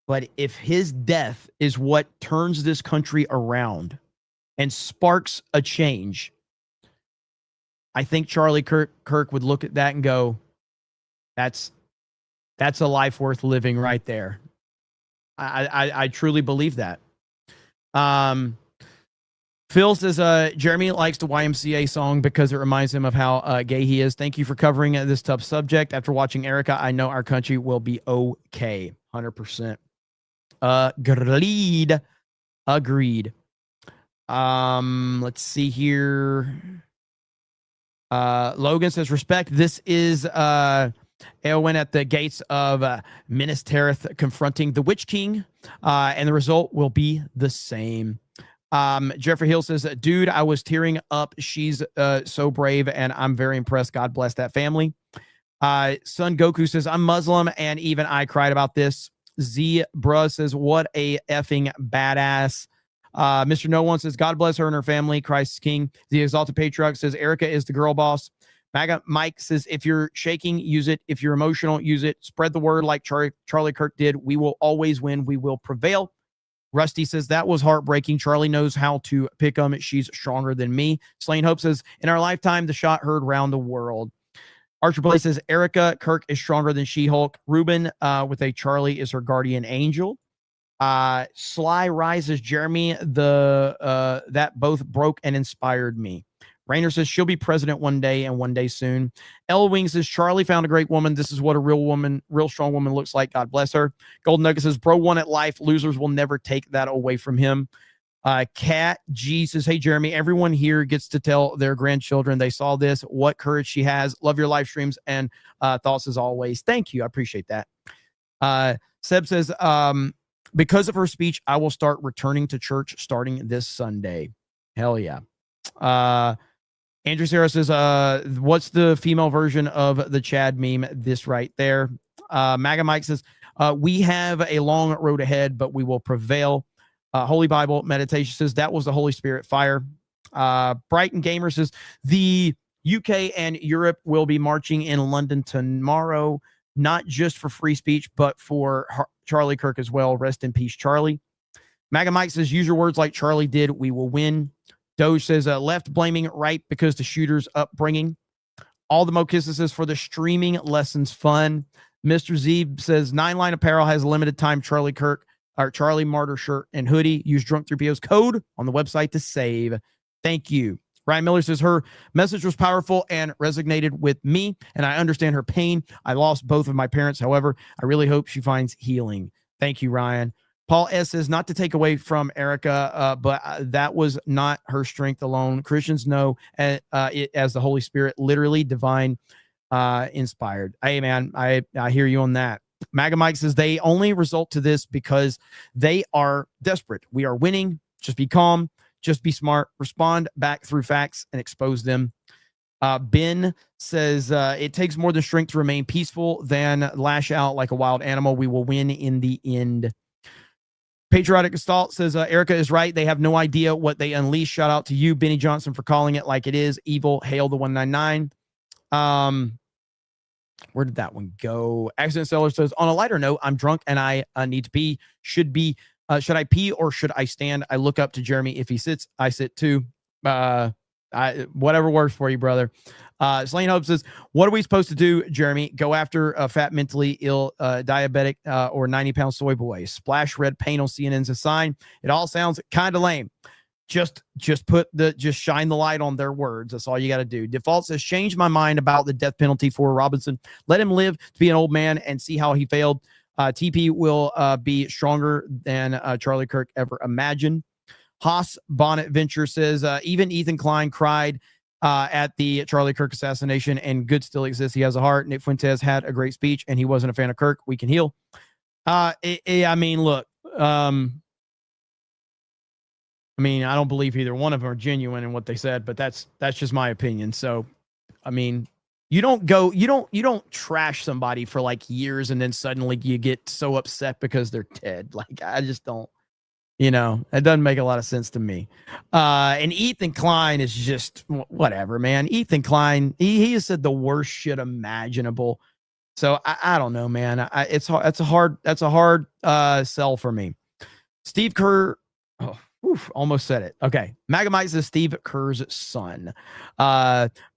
But if his death is what turns this country around and sparks a change, I think Charlie Kirk would look at that and go, that's a life worth living right there. I truly believe that. Phil says, Jeremy likes the YMCA song because it reminds him of how gay he is. Thank you for covering this tough subject. After watching Erika, I know our country will be okay. 100%. Agreed. Let's see here. Logan says, respect. This is Eowyn at the gates of Minas Tirith confronting the Witch King, and the result will be the same. Jeffrey Hill says, dude, I was tearing up. She's so brave, and I'm very impressed. God bless that family. Son Goku says, I'm Muslim, and even I cried about this. Z Bruh says, what a effing badass. Mr. No One says, God bless her and her family. Christ is King. The Exalted Patriarch says, Erika is the girl boss. MAGA Mike says, if you're shaking, use it. If you're emotional, use it. Spread the word like Charlie Kirk did. We will always win. We will prevail. Rusty says, that was heartbreaking. Charlie knows how to pick them. She's stronger than me. Slain Hope says, in our lifetime, the shot heard round the world. Archer Blaze says, Erika Kirk is stronger than She-Hulk. Ruben with a Charlie is her guardian angel. Sly rises Jeremy, that both broke and inspired me. Rainer says, she'll be president one day and one day soon. L Wing says, Charlie found a great woman. This is what a real strong woman looks like. God bless her. Golden Nugget says, bro won at life. Losers will never take that away from him. Kat G says, hey, Jeremy, everyone here gets to tell their grandchildren they saw this. What courage she has. Love your live streams and thoughts as always. Thank you. I appreciate that. Seb says, because of her speech, I will start returning to church starting this Sunday. Hell yeah. Andrew Sarah says, what's the female version of the Chad meme? This right there. MAGA Mike says, we have a long road ahead, but we will prevail. Holy Bible Meditation says, that was the Holy Spirit fire. Brighton Gamer says, the UK and Europe will be marching in London tomorrow, not just for free speech, but for Charlie Kirk as well. Rest in peace, Charlie. MAGA Mike says, use your words like Charlie did. We will win. Doge says, left blaming right because the shooter's upbringing. All the Mo Kisses says, for the streaming lessons fun. Mr. Zeeb says, 9-Line Apparel has a limited time Charlie Kirk or Charlie Martyr shirt and hoodie. Use Drunk3PO's code on the website to save. Thank you. Ryan Miller says, her message was powerful and resonated with me, and I understand her pain. I lost both of my parents. However, I really hope she finds healing. Thank you, Ryan. Paul S. says, not to take away from Erika, but that was not her strength alone. Christians know it as the Holy Spirit, literally divine, inspired. Hey, man, I hear you on that. MAGA Mike says, they only result to this because they are desperate. We are winning. Just be calm. Just be smart. Respond back through facts and expose them. Ben says, it takes more than strength to remain peaceful than lash out like a wild animal. We will win in the end. Patriotic Gestalt says, Erika is right. They have no idea what they unleash. Shout out to you, Benny Johnson, for calling it like it is. Evil. Hail the 199. Where did that one go? Accident Seller says, on a lighter note, I'm drunk and I need to pee. Should I pee or should I stand? I look up to Jeremy. If he sits, I sit too. Whatever works for you, brother. Slain Hope says, what are we supposed to do, Jeremy? Go after a fat, mentally ill, diabetic, or 90-pound soy boy. Splash red paint on CNN's a sign. It all sounds kind of lame. Just shine the light on their words. That's all you got to do. Default says, change my mind about the death penalty for Robinson. Let him live to be an old man and see how he failed. TP will be stronger than Charlie Kirk ever imagined. Haas Bonnet Venture says, even Ethan Klein cried at the Charlie Kirk assassination, and good still exists. He has a heart. Nick Fuentes had a great speech, and he wasn't a fan of Kirk. We can heal. I mean, look, I mean, I don't believe either one of them are genuine in what they said, but that's just my opinion. So, I mean, you don't trash somebody for like years and then suddenly you get so upset because they're dead. Like, I just don't, it doesn't make a lot of sense to me. And Ethan Klein is just whatever, man. Ethan Klein, he has said the worst shit imaginable. So I don't know, man. It's a hard sell for me. Steve Kerr. Oh, almost said it. Okay. Magamite says Steve Kerr's son.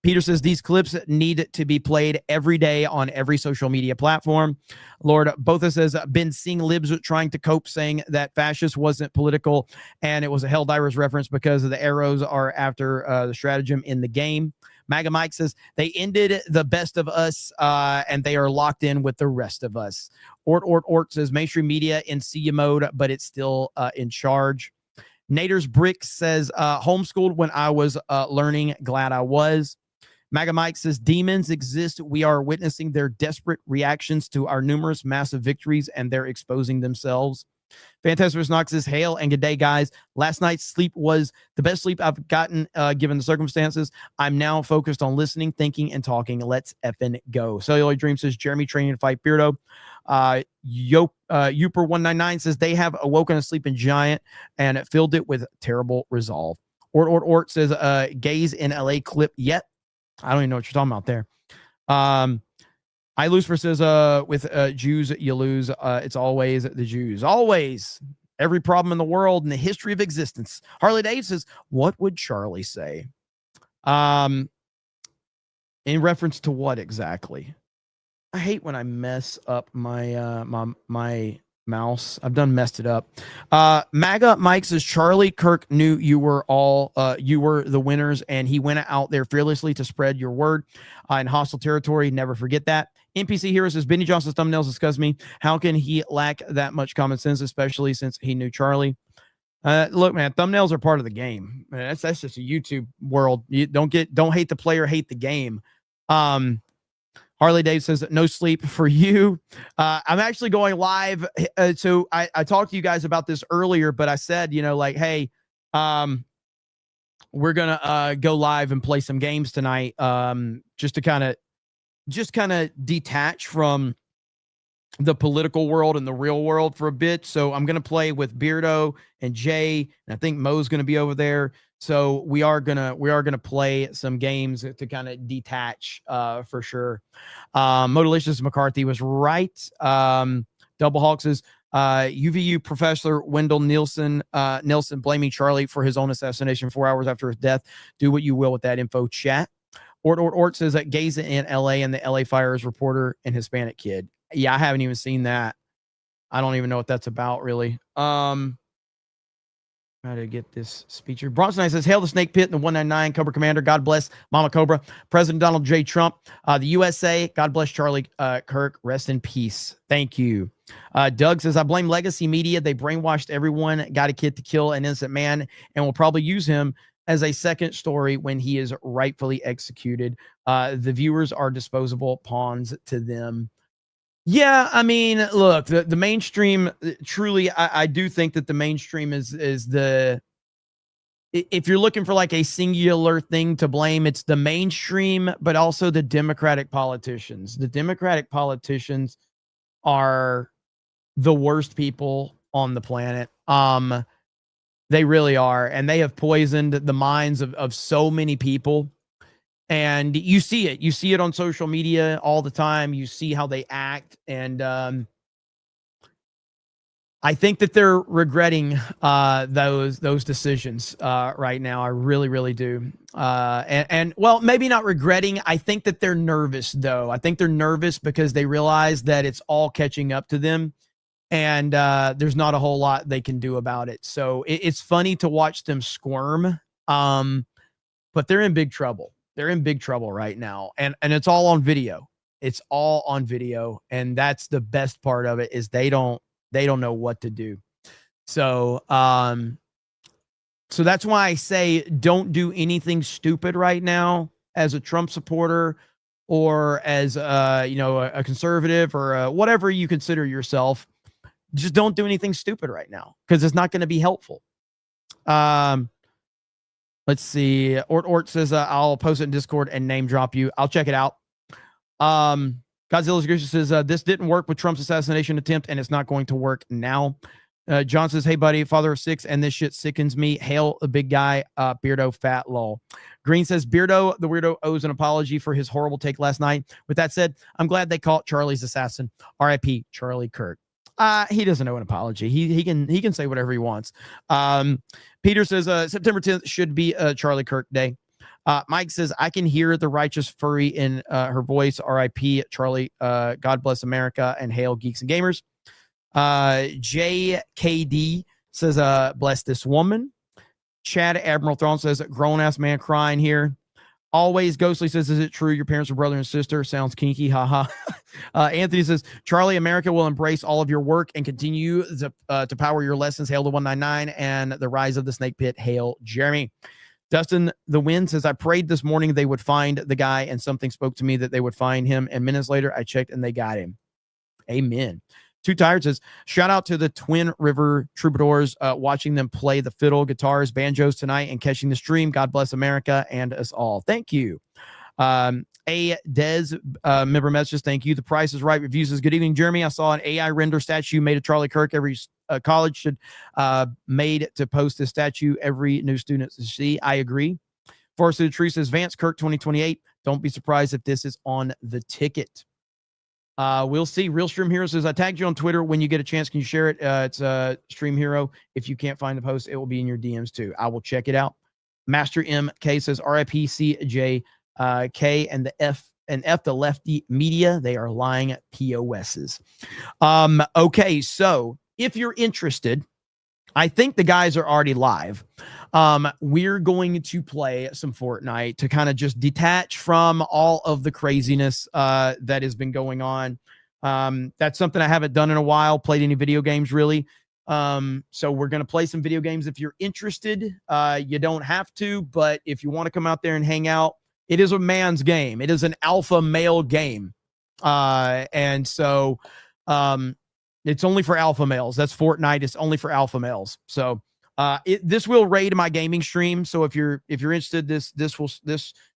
Peter says these clips need to be played every day on every social media platform. Lord Botha says, been seeing libs trying to cope, saying that fascist wasn't political and it was a Helldivers reference because the arrows are after the stratagem in the game. Maga Mike says they ended the best of us and they are locked in with the rest of us. Ort says mainstream media in see mode, but it's still in charge. Nader's Brick says, homeschooled when I was learning. Glad I was. Maga Mike says, demons exist. We are witnessing their desperate reactions to our numerous massive victories, and they're exposing themselves. Fantastic Knox says, hail and good day, guys. Last night's sleep was the best sleep I've gotten given the circumstances. I'm now focused on listening, thinking, and talking. Let's effing go. Celluloid Dream says, Jeremy training to fight Beardo. Youper199 says, they have awoken a sleeping giant and filled it with terrible resolve. Ort says, gays in LA clip yet. I don't even know what you're talking about there. I Lucifer says, with Jews, you lose. It's always the Jews. Always. Every problem in the world in the history of existence. Harley Dave says, what would Charlie say? In reference to what exactly? I hate when I mess up my my mouse. I've done messed it up. MAGA Mike says Charlie Kirk knew you were the winners, and he went out there fearlessly to spread your word in hostile territory. Never forget that. NPC Hero says Benny Johnson's thumbnails disgust me. How can he lack that much common sense, especially since he knew Charlie? Look, man, thumbnails are part of the game. Man, that's just a YouTube world. You don't hate the player, hate the game. Harley Dave says, no sleep for you. I'm actually going live. So I talked to you guys about this earlier, but I said, hey, we're going to go live and play some games tonight just to kind of detach from the political world and the real world for a bit. So I'm going to play with Beardo and Jay, and I think Mo's going to be over there. So we are gonna play some games to kind of detach for sure. Modalicious McCarthy was right. Double Hawk says UVU Professor Wendell Nelson blaming Charlie for his own assassination 4 hours after his death. Do what you will with that info, chat. Ort says that gays in LA and the LA Fires reporter and Hispanic kid. Yeah, I haven't even seen that. I don't even know what that's about really. Try to get this speech. Bronson Knight says, hail the snake pit and the 199 Cobra Commander. God bless Mama Cobra. President Donald J. Trump. The USA. God bless Charlie Kirk. Rest in peace. Thank you. Doug says, I blame legacy media. They brainwashed everyone, got a kid to kill an innocent man, and will probably use him as a second story when he is rightfully executed. The viewers are disposable pawns to them. Yeah, I mean, look, the mainstream, truly, I do think that the mainstream is the, if you're looking for like a singular thing to blame, it's the mainstream, but also the Democratic politicians. The Democratic politicians are the worst people on the planet. They really are. And they have poisoned the minds of so many people. And you see it on social media all the time. You see how they act. And I think that they're regretting those decisions right now. I really, really do. And well, maybe not regretting. I think that they're nervous, though. I think they're nervous because they realize that it's all catching up to them. and there's not a whole lot they can do about it. So it's funny to watch them squirm, but they're in big trouble. They're in big trouble right now, and it's all on video. It's all on video, and that's the best part of it is they don't know what to do. So so that's why I say don't do anything stupid right now as a Trump supporter or as a conservative or whatever you consider yourself. Just don't do anything stupid right now because it's not going to be helpful. Let's see. Ort says I'll post it in Discord and name drop you. I'll check it out. Godzilla's Gracious says this didn't work with Trump's assassination attempt and it's not going to work now. John says, hey, buddy, father of 6, and this shit sickens me. Hail the big guy, Beardo fat lol. Green says, Beardo, the weirdo, owes an apology for his horrible take last night. With that said, I'm glad they caught Charlie's assassin. R.I.P. Charlie Kirk. He doesn't owe an apology. He can say whatever he wants. Peter says, September 10th should be Charlie Kirk Day. Mike says, I can hear the righteous furry in her voice. R.I.P. Charlie. God bless America and hail geeks and gamers. JKD says, bless this woman. Chad Admiral Thrawn says, grown ass man crying here. Always Ghostly says, is it true your parents are brother and sister? Sounds kinky. Haha. Anthony says, Charlie, America will embrace all of your work and continue to power your lessons. Hail to 199 and the rise of the snake pit. Hail Jeremy. Dustin the Wind says, I prayed this morning they would find the guy and something spoke to me that they would find him. And minutes later, I checked and they got him. Amen. Too Tired says, shout out to the Twin River Troubadours, watching them play the fiddle, guitars, banjos tonight and catching the stream. God bless America and us all. Thank you. A Des member messages, thank you. The Price is Right reviews says, good evening, Jeremy. I saw an AI render statue made of Charlie Kirk. Every college should made to post this statue. Every new student to see. I agree. Forest of the Tree says, Vance Kirk 2028. Don't be surprised if this is on the ticket. We'll see. Real Stream Hero says, I tagged you on Twitter. When you get a chance, can you share it? It's Stream Hero. If you can't find the post, it will be in your DMs too. I will check it out. Master MK says, RIP CJ K and the F the lefty media. They are lying POSs. Okay, so if you're interested, I think the guys are already live. We're going to play some Fortnite to kind of just detach from all of the craziness that has been going on. That's something I haven't done in a while, played any video games really. So we're going to play some video games. If you're interested, you don't have to, but if you want to come out there and hang out, it is a man's game. It is an alpha male game. And so it's only for alpha males. That's Fortnite. It's only for alpha males. So this will raid my gaming stream. So if you're interested, this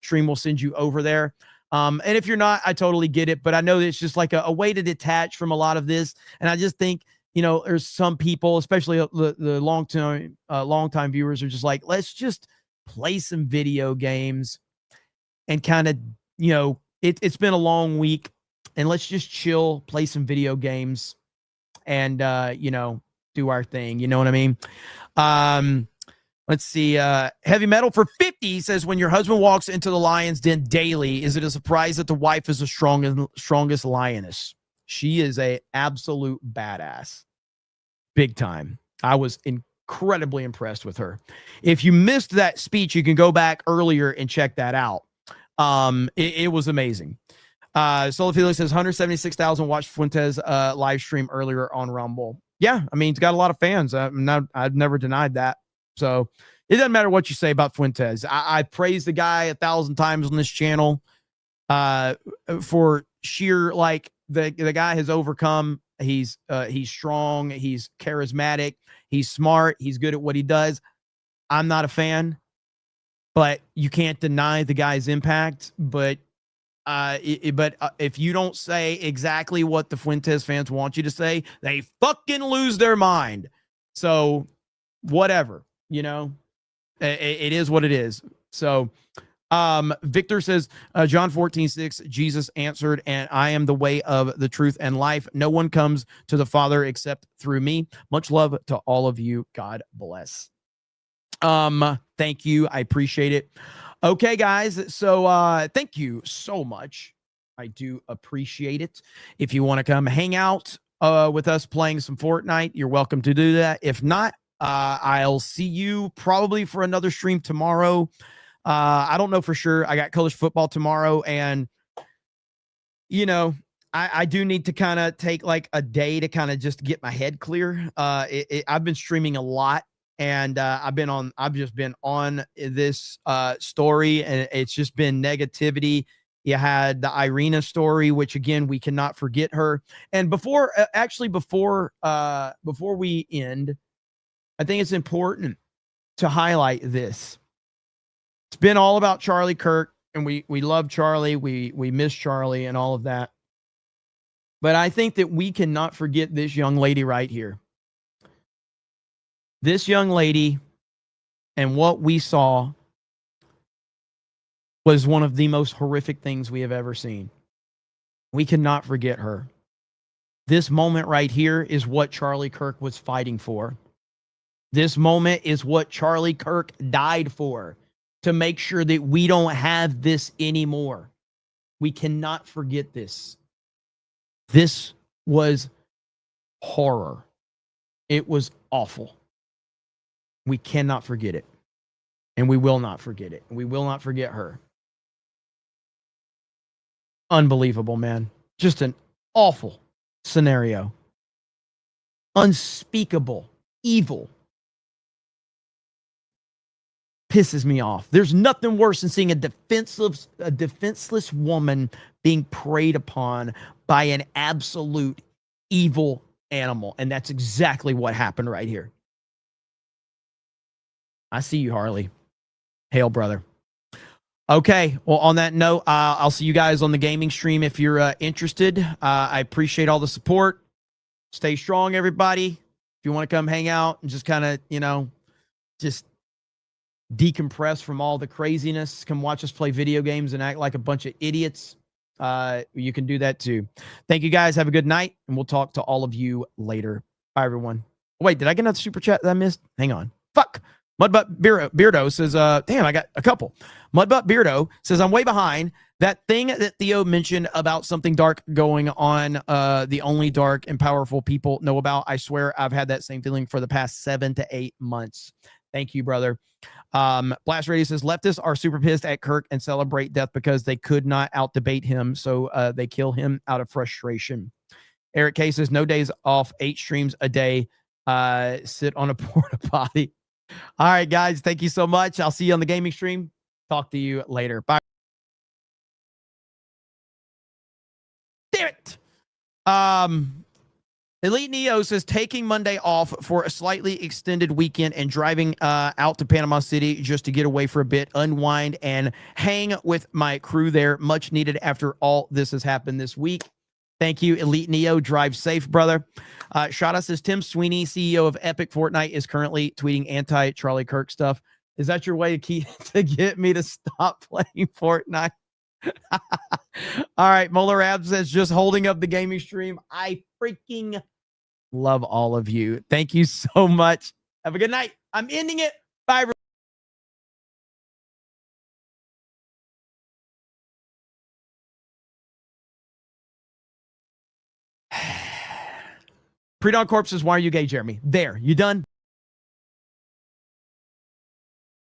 stream will send you over there. And if you're not, I totally get it. But I know it's just like a way to detach from a lot of this. And I just think, there's some people, especially the long time viewers, are just like, let's just play some video games and kind of, it's been a long week and let's just chill, play some video games and, do our thing. You know what I mean? Let's see. Heavy Metal for 50 says, when your husband walks into the lion's den daily, is it a surprise that the wife is the strongest lioness? She is a absolute badass. Big time. I was incredibly impressed with her. If you missed that speech, you can go back earlier and check that out. It was amazing. Sola Felix says 176,000 watched Fuentes live stream earlier on Rumble. Yeah, I mean, it's got a lot of fans. I've never denied that. So it doesn't matter what you say about Fuentes. I praise the guy 1,000 times on this channel for sheer, like, the guy has overcome. He's strong. He's charismatic. He's smart. He's good at what he does. I'm not a fan, but you can't deny the guy's impact. But if you don't say exactly what the Fuentes fans want you to say, they fucking lose their mind. So whatever, it is what it is. So Victor says, John 14:6, Jesus answered, and I am the way of the truth and life. No one comes to the Father except through me. Much love to all of you. God bless. Thank you. I appreciate it. Okay, guys. So thank you so much. I do appreciate it. If you want to come hang out with us playing some Fortnite, you're welcome to do that. If not, I'll see you probably for another stream tomorrow. I don't know for sure. I got college football tomorrow, and you know, I do need to kind of take like a day to kind of just get my head clear. I've been streaming a lot, and I've just been on this story, and it's just been negativity. You had the Irina story, which again, we cannot forget her. And before we end, I think it's important to highlight this. It's been all about Charlie Kirk, and we love Charlie. We miss Charlie and all of that. But I think that we cannot forget this young lady right here. This young lady and what we saw was one of the most horrific things we have ever seen. We cannot forget her. This moment right here is what Charlie Kirk was fighting for. This moment is what Charlie Kirk died for, to make sure that we don't have this anymore. We cannot forget this. This was horror. It was awful. We cannot forget it. And we will not forget it. We will not forget her. Unbelievable, man. Just an awful scenario. Unspeakable evil. Pisses me off. There's nothing worse than seeing a defenseless woman being preyed upon by an absolute evil animal. And that's exactly what happened right here. I see you, Harley. Hail, brother. Okay. Well, on that note, I'll see you guys on the gaming stream if you're interested. I appreciate all the support. Stay strong, everybody. If you want to come hang out and just kind of, just decompress from all the craziness, come watch us play video games and act like a bunch of idiots, you can do that too. Thank you guys. Have a good night, and we'll talk to all of you later. Bye, everyone. Wait, did I get another super chat that I missed? Hang on. Fuck. Mudbutt Beardo says, damn, I got a couple. Mudbutt Beardo says, I'm way behind. That thing that Theo mentioned about something dark going on, the only dark and powerful people know about. I swear I've had that same feeling for the past 7 to 8 months. Thank you, brother. Blast Radio says, leftists are super pissed at Kirk and celebrate death because they could not out-debate him, so they kill him out of frustration. Eric K says, no days off, 8 streams a day. Sit on a porta potty. All right, guys, thank you so much. I'll see you on the gaming stream. Talk to you later. Bye. Damn it. Elite Neo says, taking Monday off for a slightly extended weekend and driving out to Panama City just to get away for a bit, unwind, and hang with my crew there. Much needed after all this has happened this week. Thank you, Elite Neo. Drive safe, brother. Shada says, Tim Sweeney, CEO of Epic Fortnite, is currently tweeting anti-Charlie Kirk stuff. Is that your way to get me to stop playing Fortnite? All right, Molar Abs says, just holding up the gaming stream. I freaking love all of you. Thank you so much. Have a good night. I'm ending it. Bye, everyone. Pre-dawn corpses, why are you gay, Jeremy? There, you done?